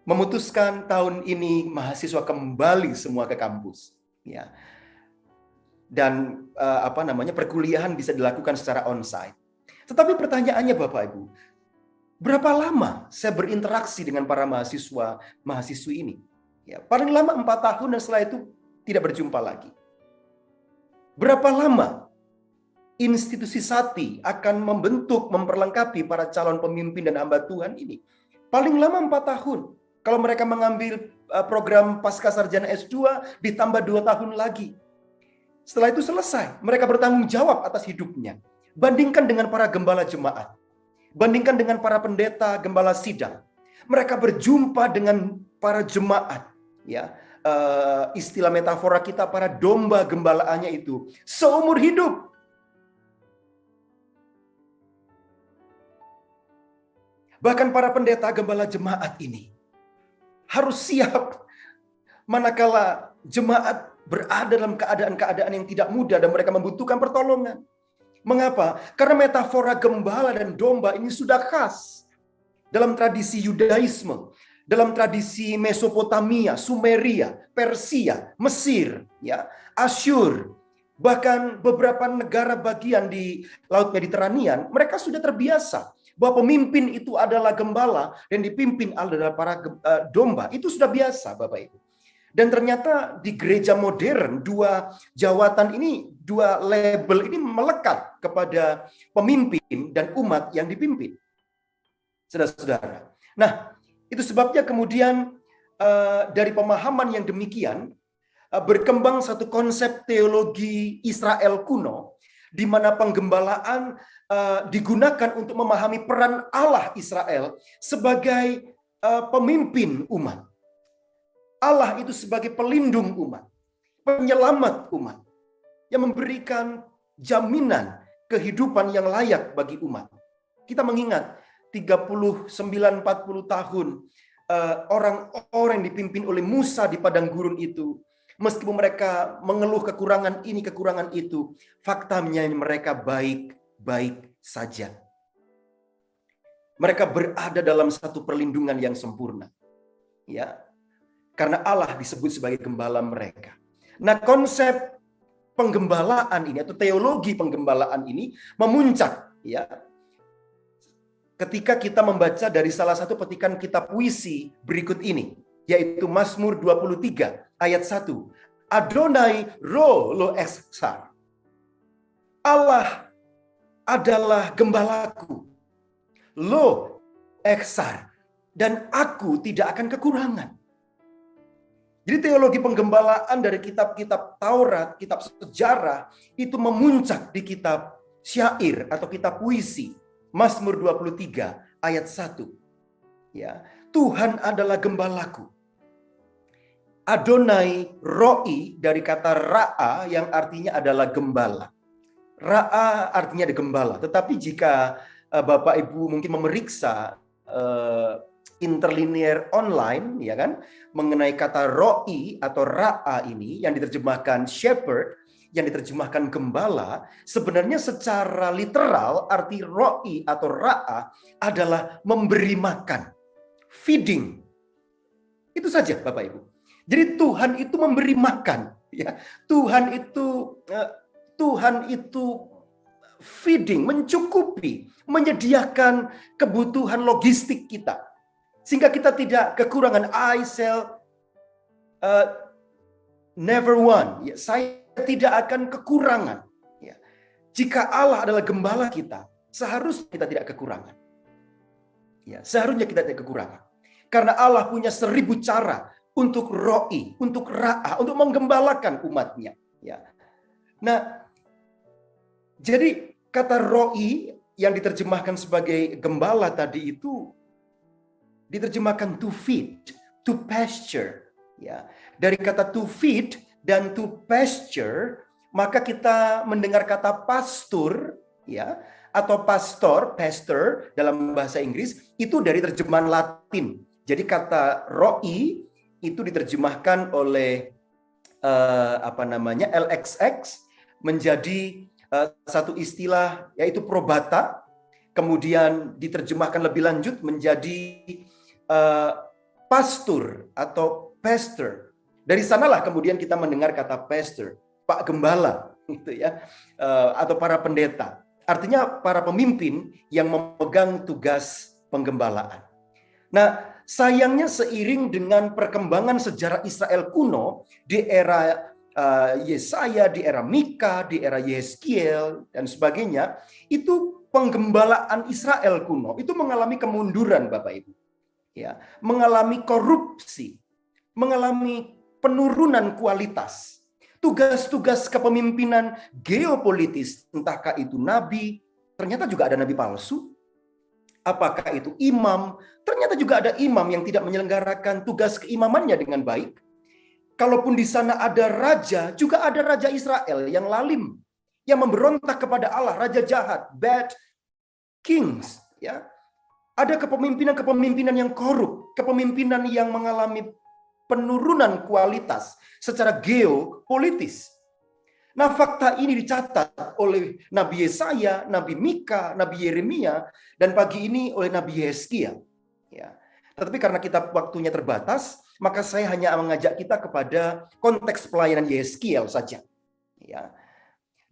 memutuskan tahun ini mahasiswa kembali semua ke kampus. Ya. Dan perkuliahan bisa dilakukan secara onsite. Tetapi pertanyaannya Bapak Ibu, berapa lama saya berinteraksi dengan para mahasiswi ini? Ya, paling lama 4 tahun dan setelah itu tidak berjumpa lagi. Berapa lama institusi Sati akan membentuk, memperlengkapi para calon pemimpin dan hamba Tuhan ini? Paling lama 4 tahun. Kalau mereka mengambil program pasca sarjana S2, ditambah 2 tahun lagi. Setelah itu selesai, mereka bertanggung jawab atas hidupnya. Bandingkan dengan para gembala jemaat. Bandingkan dengan para pendeta, gembala sidang. Mereka berjumpa dengan para jemaat. Ya, istilah metafora kita, para domba gembalaannya itu seumur hidup. Bahkan para pendeta gembala jemaat ini harus siap manakala jemaat berada dalam keadaan-keadaan yang tidak mudah dan mereka membutuhkan pertolongan. Mengapa? Karena metafora gembala dan domba ini sudah khas dalam tradisi Yudaisme, dalam tradisi Mesopotamia, Sumeria, Persia, Mesir, ya, Asyur, bahkan beberapa negara bagian di Laut Mediterania, mereka sudah terbiasa bahwa pemimpin itu adalah gembala dan dipimpin adalah para domba. Itu sudah biasa, Bapak Ibu. Dan ternyata di gereja modern, dua jawatan ini, dua label ini melekat kepada pemimpin dan umat yang dipimpin. Saudara-saudara. Nah, itu sebabnya kemudian dari pemahaman yang demikian, berkembang satu konsep teologi Israel kuno, di mana penggembalaan digunakan untuk memahami peran Allah Israel sebagai pemimpin umat. Allah itu sebagai pelindung umat, penyelamat umat, yang memberikan jaminan kehidupan yang layak bagi umat. Kita mengingat 39-40 tahun orang-orang yang dipimpin oleh Musa di padang gurun itu, meskipun mereka mengeluh kekurangan ini, kekurangan itu, faktanya mereka baik-baik saja. Mereka berada dalam satu perlindungan yang sempurna. Ya. Karena Allah disebut sebagai gembala mereka. Nah, konsep penggembalaan ini atau teologi penggembalaan ini memuncak, ya, ketika kita membaca dari salah satu petikan kitab puisi berikut ini, yaitu Mazmur 23 ayat 1. Adonai ro lo eksar. Allah adalah gembalaku. Lo eksar. Dan aku tidak akan kekurangan. Jadi teologi penggembalaan dari kitab-kitab Taurat, kitab sejarah, itu memuncak di kitab syair atau kitab puisi. Mazmur 23 ayat 1. Ya, Tuhan adalah gembalaku. Adonai roi dari kata ra'a yang artinya adalah gembala. Ra'a artinya ada gembala. Tetapi jika Bapak Ibu mungkin memeriksa interlinear online, ya kan, mengenai kata roi atau ra'a ini yang diterjemahkan shepherd, yang diterjemahkan gembala, sebenarnya secara literal arti roi atau ra'a adalah memberi makan, feeding. Itu saja, Bapak Ibu. Jadi Tuhan itu memberi makan, ya. Tuhan itu feeding, mencukupi, menyediakan kebutuhan logistik kita. Sehingga kita tidak kekurangan. I shall never want. Ya, saya tidak akan kekurangan. Ya. Jika Allah adalah gembala kita, seharusnya kita tidak kekurangan. Ya, seharusnya kita tidak kekurangan. Karena Allah punya 1000 cara untuk roi, untuk ra'a, untuk menggembalakan umatnya. Ya. Nah, jadi kata roi yang diterjemahkan sebagai gembala tadi itu diterjemahkan to feed, to pasture, ya. Dari kata to feed dan to pasture, maka kita mendengar kata pastur, ya, atau pastor dalam bahasa Inggris itu dari terjemahan Latin. Jadi kata roi itu diterjemahkan oleh LXX menjadi satu istilah yaitu probata, kemudian diterjemahkan lebih lanjut menjadi pastur atau pastor. Dari sanalah kemudian kita mendengar kata pastor, Pak Gembala, gitu ya, atau para pendeta. Artinya para pemimpin yang memegang tugas penggembalaan. Nah, sayangnya seiring dengan perkembangan sejarah Israel kuno di era Yesaya, di era Mika, di era Yeskiel dan sebagainya, itu penggembalaan Israel kuno itu mengalami kemunduran, Bapak Ibu. Ya, mengalami korupsi, mengalami penurunan kualitas. Tugas-tugas kepemimpinan geopolitis, entahkah itu nabi, ternyata juga ada nabi palsu. Apakah itu imam? Ternyata juga ada imam yang tidak menyelenggarakan tugas keimamannya dengan baik. Kalaupun di sana ada raja, juga ada raja Israel yang lalim, yang memberontak kepada Allah, raja jahat, bad kings, ya. Ada kepemimpinan yang korup, kepemimpinan yang mengalami penurunan kualitas secara geopolitis. Nah, fakta ini dicatat oleh Nabi Yesaya, Nabi Mika, Nabi Yeremia, dan pagi ini oleh Nabi Yeskiel. Ya. Tetapi karena kita waktunya terbatas, maka saya hanya mengajak kita kepada konteks pelayanan Yeskiel saja. Ya.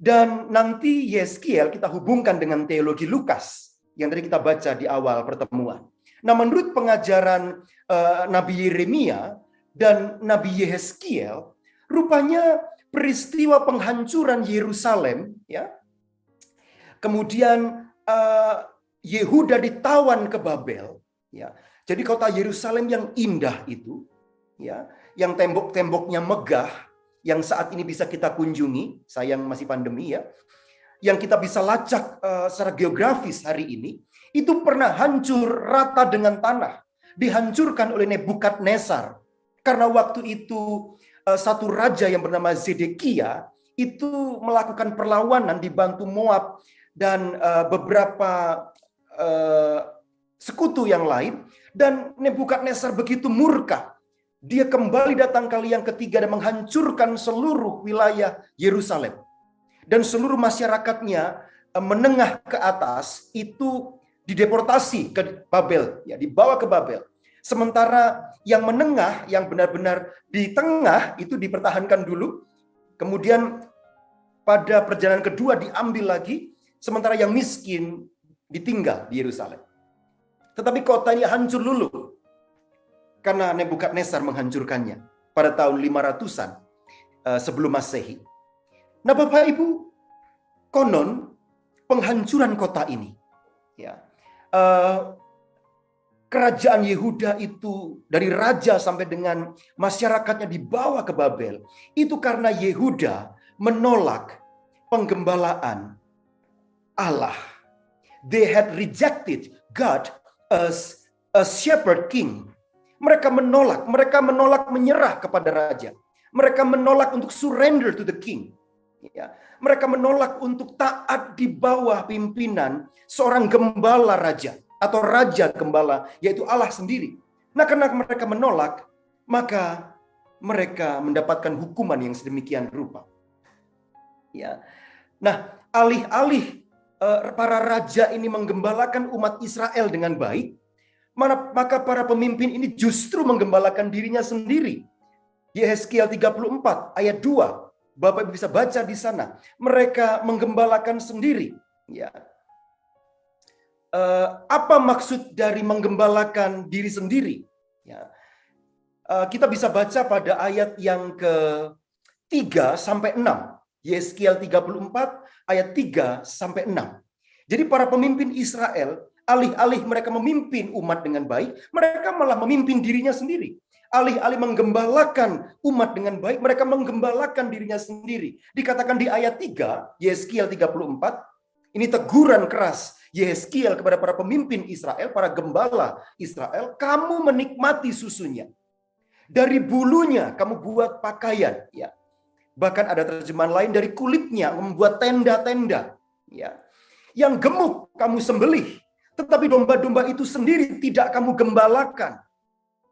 Dan nanti Yeskiel kita hubungkan dengan teologi Lukas yang tadi kita baca di awal pertemuan. Nah, menurut pengajaran Nabi Yeremia dan Nabi Yeskiel, rupanya peristiwa penghancuran Yerusalem, ya, kemudian Yehuda ditawan ke Babel, ya. Jadi kota Yerusalem yang indah itu, ya, yang tembok-temboknya megah, yang saat ini bisa kita kunjungi, sayang masih pandemi ya, yang kita bisa lacak secara geografis hari ini, itu pernah hancur rata dengan tanah, dihancurkan oleh Nebukadnezar, karena waktu itu satu raja yang bernama Zedekia itu melakukan perlawanan dibantu Moab dan beberapa sekutu yang lain, dan Nebukadnezar begitu murka. Dia kembali datang kali yang ketiga dan menghancurkan seluruh wilayah Yerusalem. Dan seluruh masyarakatnya menengah ke atas itu dideportasi ke Babel, ya, dibawa ke Babel. Sementara yang menengah, yang benar-benar di tengah itu dipertahankan dulu. Kemudian pada perjalanan kedua diambil lagi, sementara yang miskin ditinggal di Yerusalem. Tetapi kota ini hancur dulu karena Nebukadnezar menghancurkannya pada tahun 500-an sebelum Masehi. Nah, Bapak Ibu, konon penghancuran kota ini, ya, kerajaan Yehuda itu dari raja sampai dengan masyarakatnya dibawa ke Babel, itu karena Yehuda menolak penggembalaan Allah. They had rejected God as a shepherd king. Mereka menolak menyerah kepada raja. Mereka menolak untuk surrender to the king. Ya. Mereka menolak untuk taat di bawah pimpinan seorang gembala raja atau raja gembala, yaitu Allah sendiri. Nah, karena mereka menolak, maka mereka mendapatkan hukuman yang sedemikian rupa. Ya. Nah, alih-alih para raja ini menggembalakan umat Israel dengan baik, maka para pemimpin ini justru menggembalakan dirinya sendiri. Yeskiel 34 ayat 2. Bapak Ibu bisa baca di sana. Mereka menggembalakan sendiri. Ya. Apa maksud dari menggembalakan diri sendiri? Ya. Kita bisa baca pada ayat yang ke-3 sampai 6. Yeskiel 34 ayat 3 sampai 6. Jadi para pemimpin Israel, alih-alih mereka memimpin umat dengan baik, mereka malah memimpin dirinya sendiri. Alih-alih menggembalakan umat dengan baik, mereka menggembalakan dirinya sendiri. Dikatakan di ayat 3, Yeskiel 34, ini teguran keras Yeskiel kepada para pemimpin Israel, para gembala Israel, kamu menikmati susunya. Dari bulunya kamu buat pakaian, ya. Bahkan ada terjemahan lain, dari kulitnya membuat tenda-tenda, ya. Yang gemuk kamu sembelih, tetapi domba-domba itu sendiri tidak kamu gembalakan.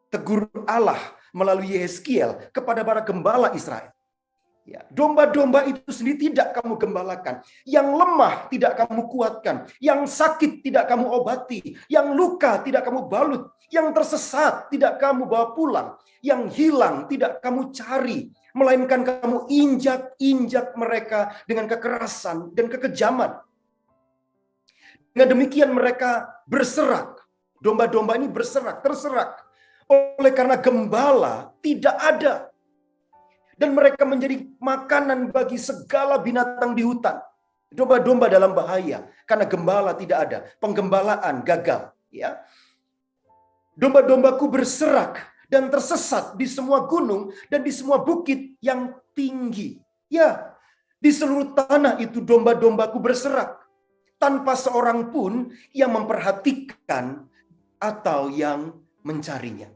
Tegur Allah melalui Yeskiel kepada para gembala Israel. Ya, domba-domba itu sendiri tidak kamu gembalakan. Yang lemah tidak kamu kuatkan. Yang sakit tidak kamu obati. Yang luka tidak kamu balut. Yang tersesat tidak kamu bawa pulang. Yang hilang tidak kamu cari. Melainkan kamu injak-injak mereka dengan kekerasan dan kekejaman. Dengan demikian mereka berserak. Domba-domba ini berserak, terserak. Oleh karena gembala tidak ada. Dan mereka menjadi makanan bagi segala binatang di hutan. Domba-domba dalam bahaya karena gembala tidak ada. Penggembalaan gagal, ya. Domba-dombaku berserak dan tersesat di semua gunung dan di semua bukit yang tinggi. Ya, di seluruh tanah itu domba-dombaku berserak tanpa seorang pun yang memperhatikan atau yang mencarinya.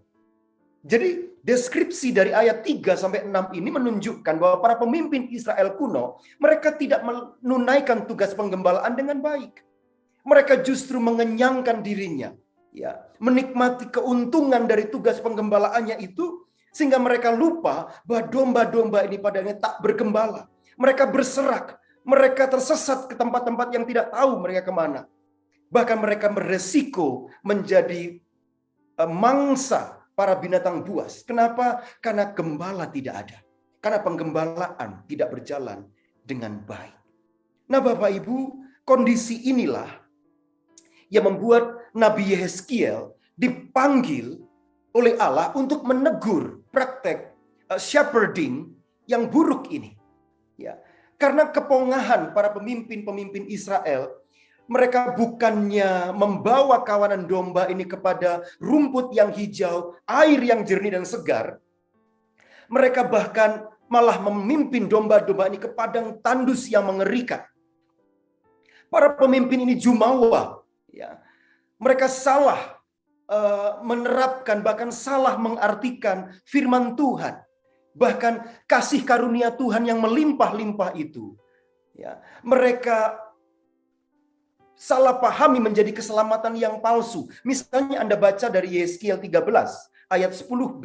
Jadi deskripsi dari ayat 3 sampai 6 ini menunjukkan bahwa para pemimpin Israel kuno, mereka tidak menunaikan tugas penggembalaan dengan baik. Mereka justru mengenyangkan dirinya, ya, menikmati keuntungan dari tugas penggembalaannya itu, sehingga mereka lupa bahwa domba-domba ini padanya tak bergembala. Mereka berserak, mereka tersesat ke tempat-tempat yang tidak tahu mereka kemana. Bahkan mereka beresiko menjadi mangsa para binatang buas. Kenapa? Karena gembala tidak ada. Karena penggembalaan tidak berjalan dengan baik. Nah Bapak Ibu, kondisi inilah yang membuat Nabi Yehezkiel dipanggil oleh Allah untuk menegur praktek shepherding yang buruk ini. Ya, karena kepongahan para pemimpin-pemimpin Israel, mereka bukannya membawa kawanan domba ini kepada rumput yang hijau, air yang jernih dan segar. Mereka bahkan malah memimpin domba-domba ini ke padang tandus yang mengerikan. Para pemimpin ini jumawa, ya. Mereka salah menerapkan, bahkan salah mengartikan firman Tuhan. Bahkan kasih karunia Tuhan yang melimpah-limpah itu, ya. Mereka salah pahami menjadi keselamatan yang palsu. Misalnya Anda baca dari Yehezkiel 13 ayat 10b.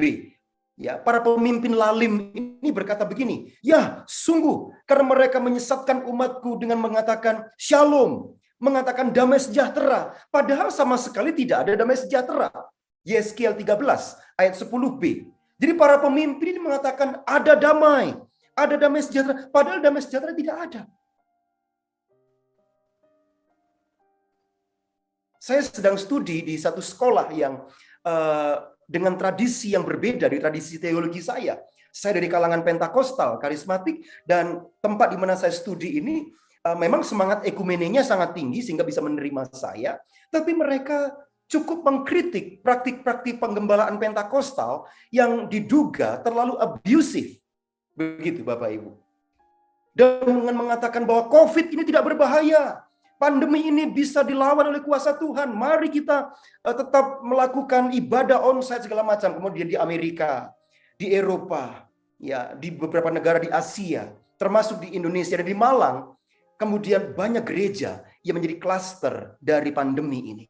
Ya, para pemimpin lalim ini berkata begini, ya sungguh karena mereka menyesatkan umatku dengan mengatakan shalom, mengatakan damai sejahtera, padahal sama sekali tidak ada damai sejahtera. Yehezkiel 13 ayat 10b. Jadi para pemimpin ini mengatakan ada damai sejahtera, padahal damai sejahtera tidak ada. Saya sedang studi di satu sekolah yang dengan tradisi yang berbeda dari tradisi teologi saya. Saya dari kalangan Pentakosta, karismatik, dan tempat di mana saya studi ini memang semangat ekumenenya sangat tinggi sehingga bisa menerima saya, tapi mereka cukup mengkritik praktik-praktik penggembalaan Pentakostal yang diduga terlalu abusif. Begitu Bapak Ibu. Dan mengatakan bahwa COVID ini tidak berbahaya. Pandemi ini bisa dilawan oleh kuasa Tuhan. Mari kita tetap melakukan ibadah onsite segala macam. Kemudian di Amerika, di Eropa, ya, di beberapa negara di Asia, termasuk di Indonesia dan di Malang, kemudian banyak gereja yang menjadi klaster dari pandemi ini.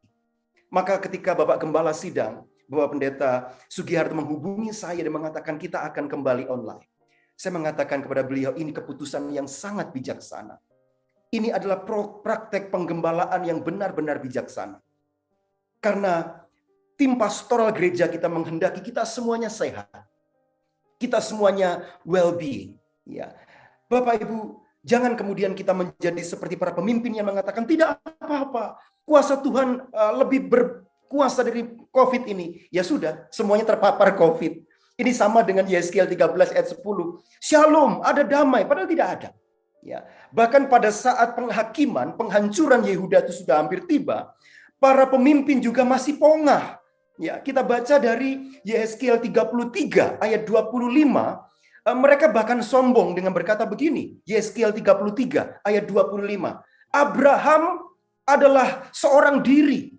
Maka ketika Bapak Gembala sidang, Bapak Pendeta Sugiharto menghubungi saya dan mengatakan kita akan kembali online. Saya mengatakan kepada beliau, ini keputusan yang sangat bijaksana. Ini adalah praktek penggembalaan yang benar-benar bijaksana. Karena tim pastoral gereja kita menghendaki kita semuanya sehat. Kita semuanya well-being. Ya. Bapak Ibu, jangan kemudian kita menjadi seperti para pemimpin yang mengatakan tidak apa-apa. Kuasa Tuhan lebih berkuasa dari COVID ini. Ya sudah, semuanya terpapar COVID. Ini sama dengan Yehezkiel 13 ayat 10. Shalom, ada damai, padahal tidak ada. Ya, bahkan pada saat penghakiman, penghancuran Yehuda itu sudah hampir tiba, para pemimpin juga masih pongah. Ya, kita baca dari Yehezkiel 33 ayat 25, mereka bahkan sombong dengan berkata begini, Yehezkiel 33 ayat 25, Abraham adalah seorang diri.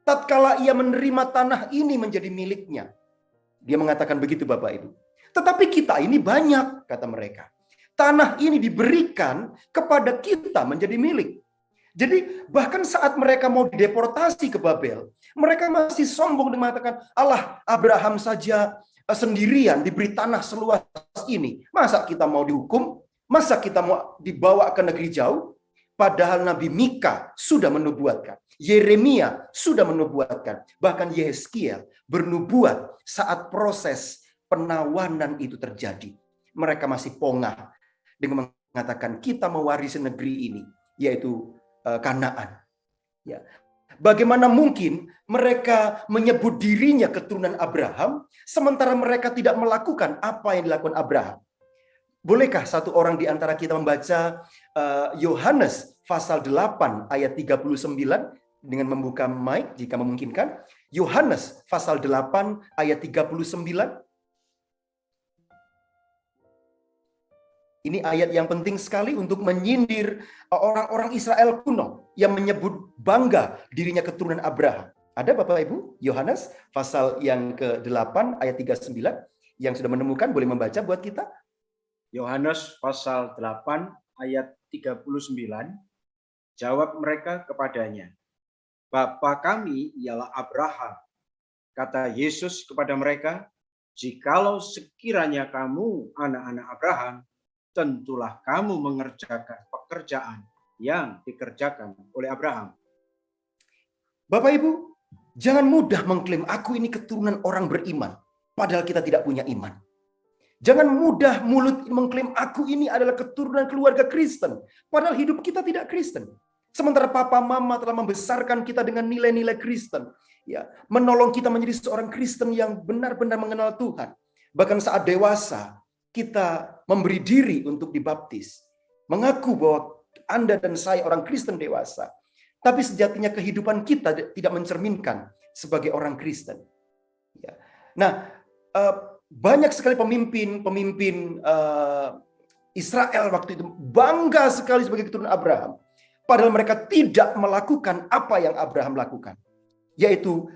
Tatkala ia menerima tanah ini menjadi miliknya. Dia mengatakan begitu Bapak Ibu. Tetapi kita ini banyak, kata mereka. Tanah ini diberikan kepada kita menjadi milik. Jadi bahkan saat mereka mau dideportasi ke Babel, mereka masih sombong dan mengatakan, Allah, Abraham saja sendirian diberi tanah seluas ini. Masa kita mau dihukum? Masa kita mau dibawa ke negeri jauh? Padahal Nabi Mika sudah menubuatkan. Yeremia sudah menubuatkan. Bahkan Yehezkiel bernubuat saat proses penawanan itu terjadi. Mereka masih pongah dengan mengatakan kita mewarisi negeri ini, yaitu Kanaan. Ya. Bagaimana mungkin mereka menyebut dirinya keturunan Abraham, sementara mereka tidak melakukan apa yang dilakukan Abraham? Bolehkah satu orang di antara kita membaca Yohanes pasal 8 ayat 39 dengan membuka mic jika memungkinkan? Yohanes pasal 8 ayat 39. Ini ayat yang penting sekali untuk menyindir orang-orang Israel kuno yang menyebut bangga dirinya keturunan Abraham. Ada Bapak Ibu? Yohanes pasal yang ke-8 ayat 39 yang sudah menemukan boleh membaca buat kita? Yohanes pasal 8 ayat 39. Jawab mereka kepadanya, Bapa kami ialah Abraham. Kata Yesus kepada mereka, jikalau sekiranya kamu anak-anak Abraham, tentulah kamu mengerjakan pekerjaan yang dikerjakan oleh Abraham. Bapak Ibu, jangan mudah mengklaim aku ini keturunan orang beriman, padahal kita tidak punya iman. Jangan mudah mulut mengklaim aku ini adalah keturunan keluarga Kristen, padahal hidup kita tidak Kristen. Sementara papa mama telah membesarkan kita dengan nilai-nilai Kristen, ya, menolong kita menjadi seorang Kristen yang benar-benar mengenal Tuhan. Bahkan saat dewasa, kita memberi diri untuk dibaptis, mengaku bahwa Anda dan saya orang Kristen dewasa. Tapi sejatinya kehidupan kita tidak mencerminkan sebagai orang Kristen. Ya. Nah, banyak sekali pemimpin Israel waktu itu bangga sekali sebagai keturunan Abraham. Padahal mereka tidak melakukan apa yang Abraham lakukan. Yaitu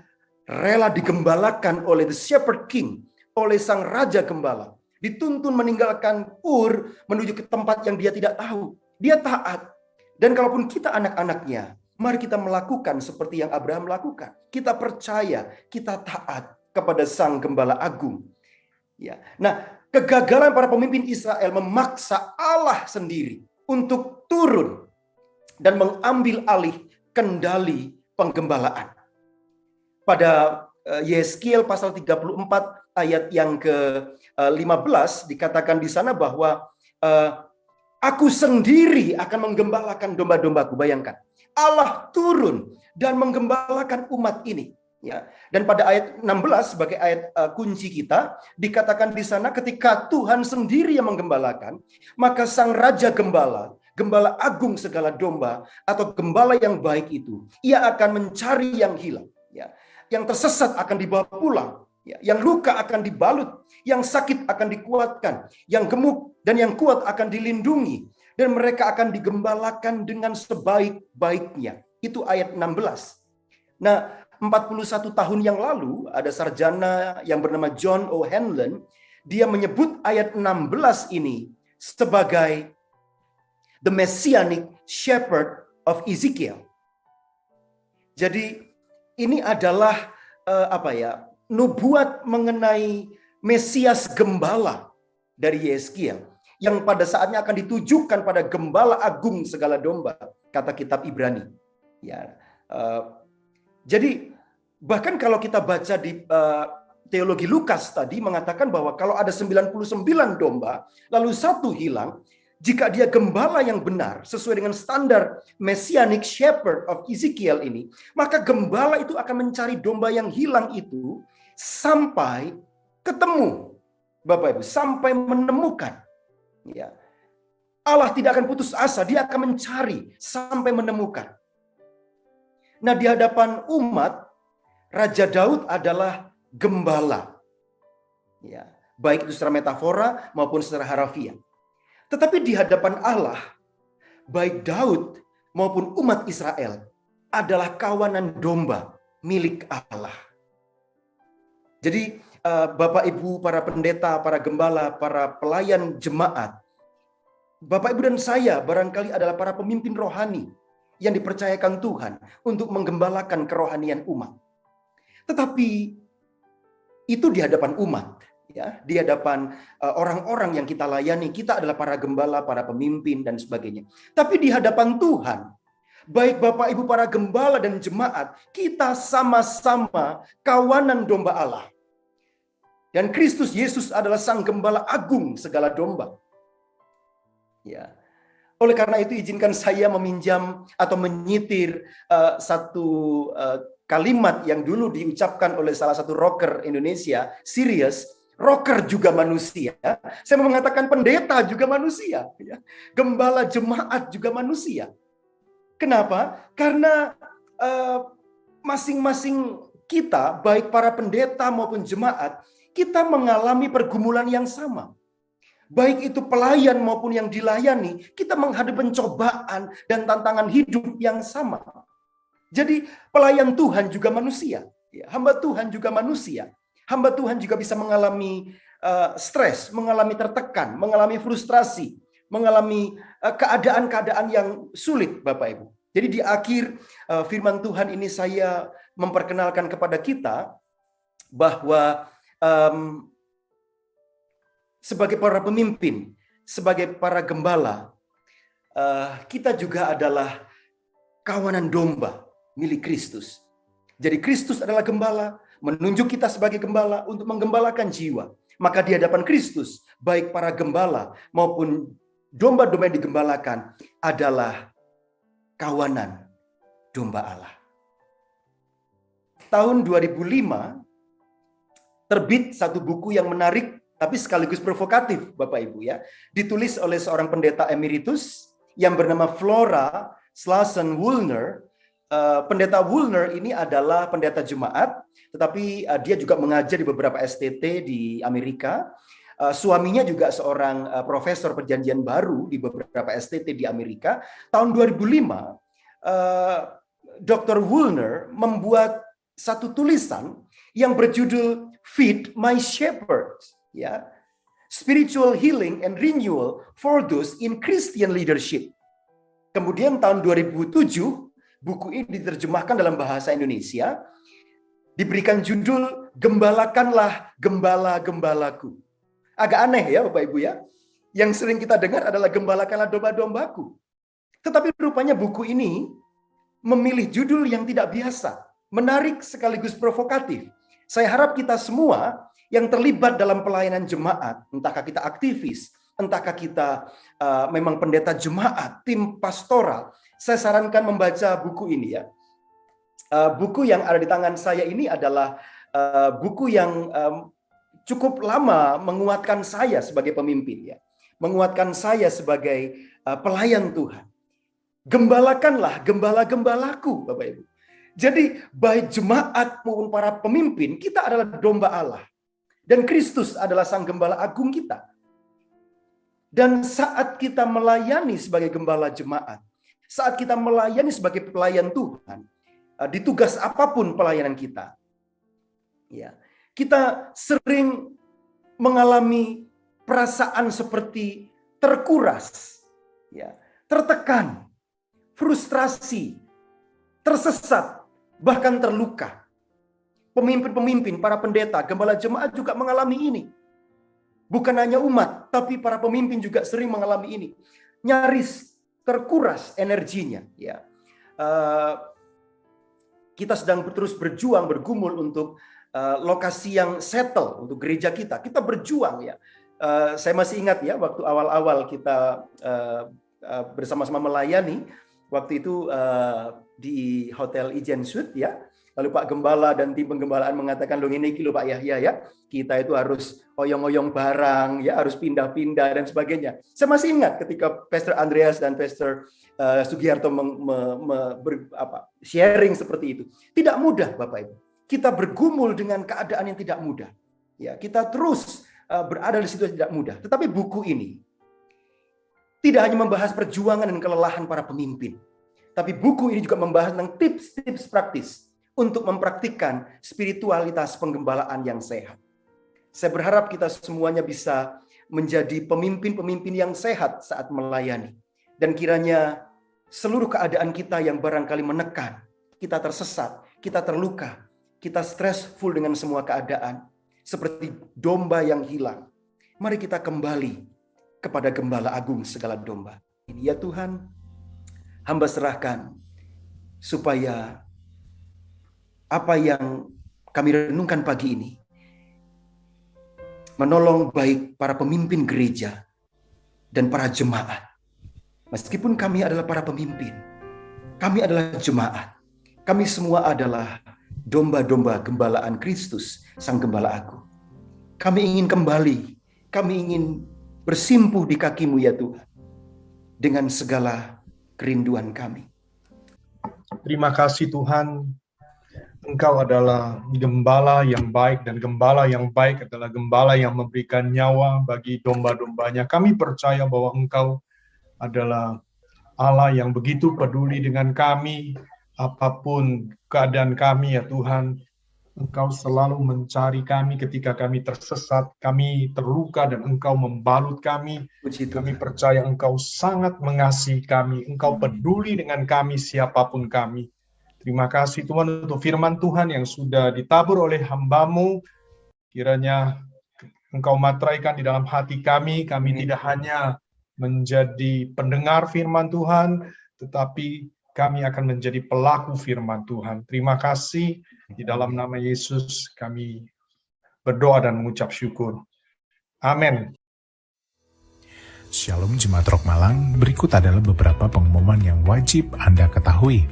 rela digembalakan oleh the shepherd king, oleh sang raja gembala. Dituntun meninggalkan Ur menuju ke tempat yang dia tidak tahu. Dia taat. Dan kalaupun kita anak-anaknya, mari kita melakukan seperti yang Abraham lakukan. Kita percaya, kita taat kepada sang gembala agung. Ya. Nah, kegagalan para pemimpin Israel memaksa Allah sendiri untuk turun dan mengambil alih kendali penggembalaan. Pada Yeskiel pasal 34 ayat yang ke-15 dikatakan di sana bahwa aku sendiri akan menggembalakan domba-dombaku. Bayangkan, Allah turun dan menggembalakan umat ini. Ya. Dan pada ayat 16 sebagai ayat kunci kita dikatakan di sana ketika Tuhan sendiri yang menggembalakan, maka sang raja gembala, gembala agung segala domba atau gembala yang baik itu, ia akan mencari yang hilang. Ya. Yang tersesat akan dibawa pulang. Ya. Yang luka akan dibalut, yang sakit akan dikuatkan, yang gemuk dan yang kuat akan dilindungi, dan mereka akan digembalakan dengan sebaik-baiknya. Itu ayat 16. Nah, 41 tahun yang lalu ada sarjana yang bernama John O. Hanlon, dia menyebut ayat 16 ini sebagai the messianic shepherd of Ezekiel. Jadi ini adalah nubuat mengenai Mesias gembala dari Yeskiel yang pada saatnya akan ditujukan pada gembala agung segala domba, kata kitab Ibrani. Ya, jadi bahkan kalau kita baca di teologi Lukas tadi mengatakan bahwa kalau ada 99 domba lalu satu hilang, jika dia gembala yang benar sesuai dengan standar messianic shepherd of Ezekiel ini, maka gembala itu akan mencari domba yang hilang itu sampai ketemu, Bapak Ibu, sampai menemukan. Ya. Allah tidak akan putus asa, dia akan mencari sampai menemukan. Nah, di hadapan umat, Raja Daud adalah gembala. Ya, baik itu secara metafora maupun secara harafiah. Tetapi di hadapan Allah, baik Daud maupun umat Israel adalah kawanan domba milik Allah. Jadi Bapak Ibu, para pendeta, para gembala, para pelayan jemaat, Bapak Ibu dan saya barangkali adalah para pemimpin rohani yang dipercayakan Tuhan untuk menggembalakan kerohanian umat. Tetapi itu di hadapan umat, ya, di hadapan orang-orang yang kita layani, kita adalah para gembala, para pemimpin dan sebagainya. Tapi di hadapan Tuhan, baik Bapak Ibu para gembala dan jemaat, kita sama-sama kawanan domba Allah. Dan Kristus Yesus adalah sang gembala agung segala domba. Ya. Oleh karena itu izinkan saya meminjam atau menyitir satu kalimat yang dulu diucapkan oleh salah satu rocker Indonesia, Sirius. Rocker juga manusia. Saya mau mengatakan pendeta juga manusia. Gembala jemaat juga manusia. Kenapa? Karena masing-masing kita, baik para pendeta maupun jemaat, kita mengalami pergumulan yang sama. Baik itu pelayan maupun yang dilayani, kita menghadapi pencobaan dan tantangan hidup yang sama. Jadi pelayan Tuhan juga manusia. Hamba Tuhan juga manusia. Hamba Tuhan juga bisa mengalami stres, mengalami tertekan, mengalami frustrasi, mengalami keadaan-keadaan yang sulit, Bapak Ibu. Jadi di akhir firman Tuhan ini saya memperkenalkan kepada kita bahwa sebagai para pemimpin, sebagai para gembala, kita juga adalah kawanan domba milik Kristus. Jadi Kristus adalah gembala, menunjuk kita sebagai gembala untuk menggembalakan jiwa. Maka di hadapan Kristus, baik para gembala maupun domba-domba yang digembalakan adalah kawanan domba Allah. Tahun 2005 terbit satu buku yang menarik tapi sekaligus provokatif, Bapak Ibu ya. Ditulis oleh seorang pendeta emeritus yang bernama Flora Slassen Woolner. Pendeta Woolner ini adalah pendeta jemaat, tetapi dia juga mengajar di beberapa STT di Amerika. Suaminya juga seorang profesor perjanjian baru di beberapa STT di Amerika. Tahun 2005, Dr. Woolner membuat satu tulisan yang berjudul Feed My Shepherd, ya, Spiritual Healing and Renewal for Those in Christian Leadership. Kemudian tahun 2007 buku ini diterjemahkan dalam bahasa Indonesia, diberikan judul Gembalakanlah Gembala-Gembalaku. Agak aneh ya Bapak Ibu ya. Yang sering kita dengar adalah Gembalakanlah domba-dombaku. Tetapi rupanya buku ini memilih judul yang tidak biasa, menarik sekaligus provokatif. Saya harap kita semua yang terlibat dalam pelayanan jemaat, entahkah kita aktivis, entahkah kita memang pendeta jemaat, tim pastoral, saya sarankan membaca buku ini ya. Buku yang ada di tangan saya ini adalah buku yang cukup lama menguatkan saya sebagai pemimpin ya. Menguatkan saya sebagai pelayan Tuhan. Gembalakanlah gembala-gembalaku, Bapak Ibu. Jadi baik jemaat maupun para pemimpin, kita adalah domba Allah. Dan Kristus adalah sang gembala agung kita. Dan saat kita melayani sebagai gembala jemaat, saat kita melayani sebagai pelayan Tuhan, di tugas apapun pelayanan kita, ya, kita sering mengalami perasaan seperti terkuras, ya, tertekan, frustrasi, tersesat, bahkan terluka. Pemimpin-pemimpin, para pendeta, gembala jemaat juga mengalami ini. Bukan hanya umat, tapi para pemimpin juga sering mengalami ini. Nyaris terkuras energinya. Ya, kita sedang terus berjuang, bergumul untuk lokasi yang settle untuk gereja kita. Kita berjuang ya. Saya masih ingat ya waktu awal-awal kita bersama-sama melayani. Waktu itu di Hotel Ijen Suite ya. Lalu Pak Gembala dan tim penggembalaan mengatakan, loh ini kilo Pak Yahya ya, kita itu harus oyong-oyong barang, ya harus pindah-pindah dan sebagainya. Saya masih ingat ketika Pastor Andreas dan Pastor Sugiharto sharing seperti itu. Tidak mudah Bapak Ibu. Kita bergumul dengan keadaan yang tidak mudah. Ya, kita terus berada di situasi tidak mudah. Tetapi buku ini tidak hanya membahas perjuangan dan kelelahan para pemimpin, tapi buku ini juga membahas tentang tips-tips praktis untuk mempraktikkan spiritualitas penggembalaan yang sehat. Saya berharap kita semuanya bisa menjadi pemimpin-pemimpin yang sehat saat melayani. Dan kiranya seluruh keadaan kita yang barangkali menekan, kita tersesat, kita terluka, kita stressful dengan semua keadaan, seperti domba yang hilang. Mari kita kembali kepada Gembala Agung segala domba. Ini ya Tuhan, hamba serahkan supaya apa yang kami renungkan pagi ini menolong baik para pemimpin gereja dan para jemaat. Meskipun kami adalah para pemimpin, kami adalah jemaat, kami semua adalah domba-domba gembalaan Kristus, Sang Gembala Agung. Kami ingin kembali, kami ingin bersimpuh di kaki-Mu ya Tuhan, dengan segala kerinduan kami. Terima kasih Tuhan, Engkau adalah gembala yang baik, dan gembala yang baik adalah gembala yang memberikan nyawa bagi domba-dombanya. Kami percaya bahwa Engkau adalah Allah yang begitu peduli dengan kami, apapun keadaan kami ya Tuhan. Engkau selalu mencari kami ketika kami tersesat, kami terluka, dan Engkau membalut kami. Kami percaya Engkau sangat mengasihi kami, Engkau peduli dengan kami siapapun kami. Terima kasih Tuhan untuk firman Tuhan yang sudah ditabur oleh hamba-Mu. Kiranya Engkau materaikan di dalam hati kami tidak hanya menjadi pendengar firman Tuhan, tetapi kami akan menjadi pelaku firman Tuhan. Terima kasih, di dalam nama Yesus kami berdoa dan mengucap syukur. Amin. Shalom Jemaat Rock Malang, berikut adalah beberapa pengumuman yang wajib Anda ketahui.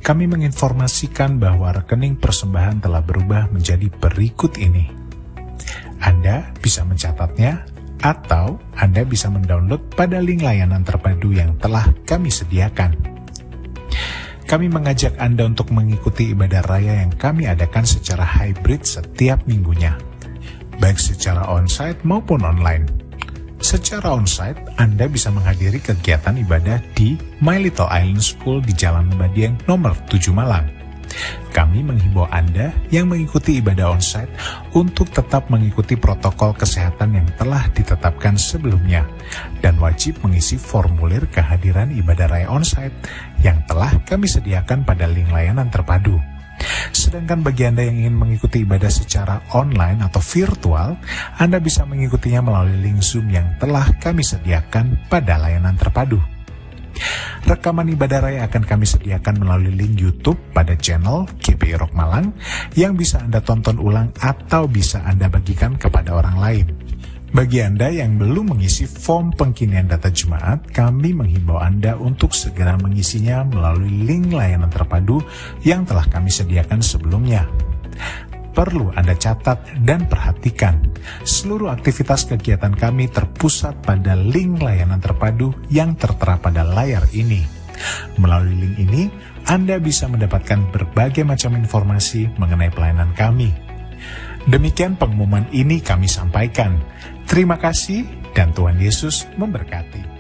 Kami menginformasikan bahwa rekening persembahan telah berubah menjadi berikut ini. Anda bisa mencatatnya, atau Anda bisa mendownload pada link layanan terpadu yang telah kami sediakan. Kami mengajak Anda untuk mengikuti ibadah raya yang kami adakan secara hybrid setiap minggunya, baik secara onsite maupun online. Secara onsite, Anda bisa menghadiri kegiatan ibadah di My Little Island School di Jalan Lembadieng nomor 7 Malang. Kami menghimbau Anda yang mengikuti ibadah onsite untuk tetap mengikuti protokol kesehatan yang telah ditetapkan sebelumnya dan wajib mengisi formulir kehadiran ibadah raya onsite yang telah kami sediakan pada link layanan terpadu. Sedangkan bagi Anda yang ingin mengikuti ibadah secara online atau virtual, Anda bisa mengikutinya melalui link Zoom yang telah kami sediakan pada layanan terpadu. Rekaman ibadah raya akan kami sediakan melalui link YouTube pada channel GPI Rock Malang yang bisa Anda tonton ulang atau bisa Anda bagikan kepada orang lain. Bagi Anda yang belum mengisi form pengkinian data jemaat, kami menghimbau Anda untuk segera mengisinya melalui link layanan terpadu yang telah kami sediakan sebelumnya. Perlu Anda catat dan perhatikan, seluruh aktivitas kegiatan kami terpusat pada link layanan terpadu yang tertera pada layar ini. Melalui link ini, Anda bisa mendapatkan berbagai macam informasi mengenai pelayanan kami. Demikian pengumuman ini kami sampaikan. Terima kasih dan Tuhan Yesus memberkati.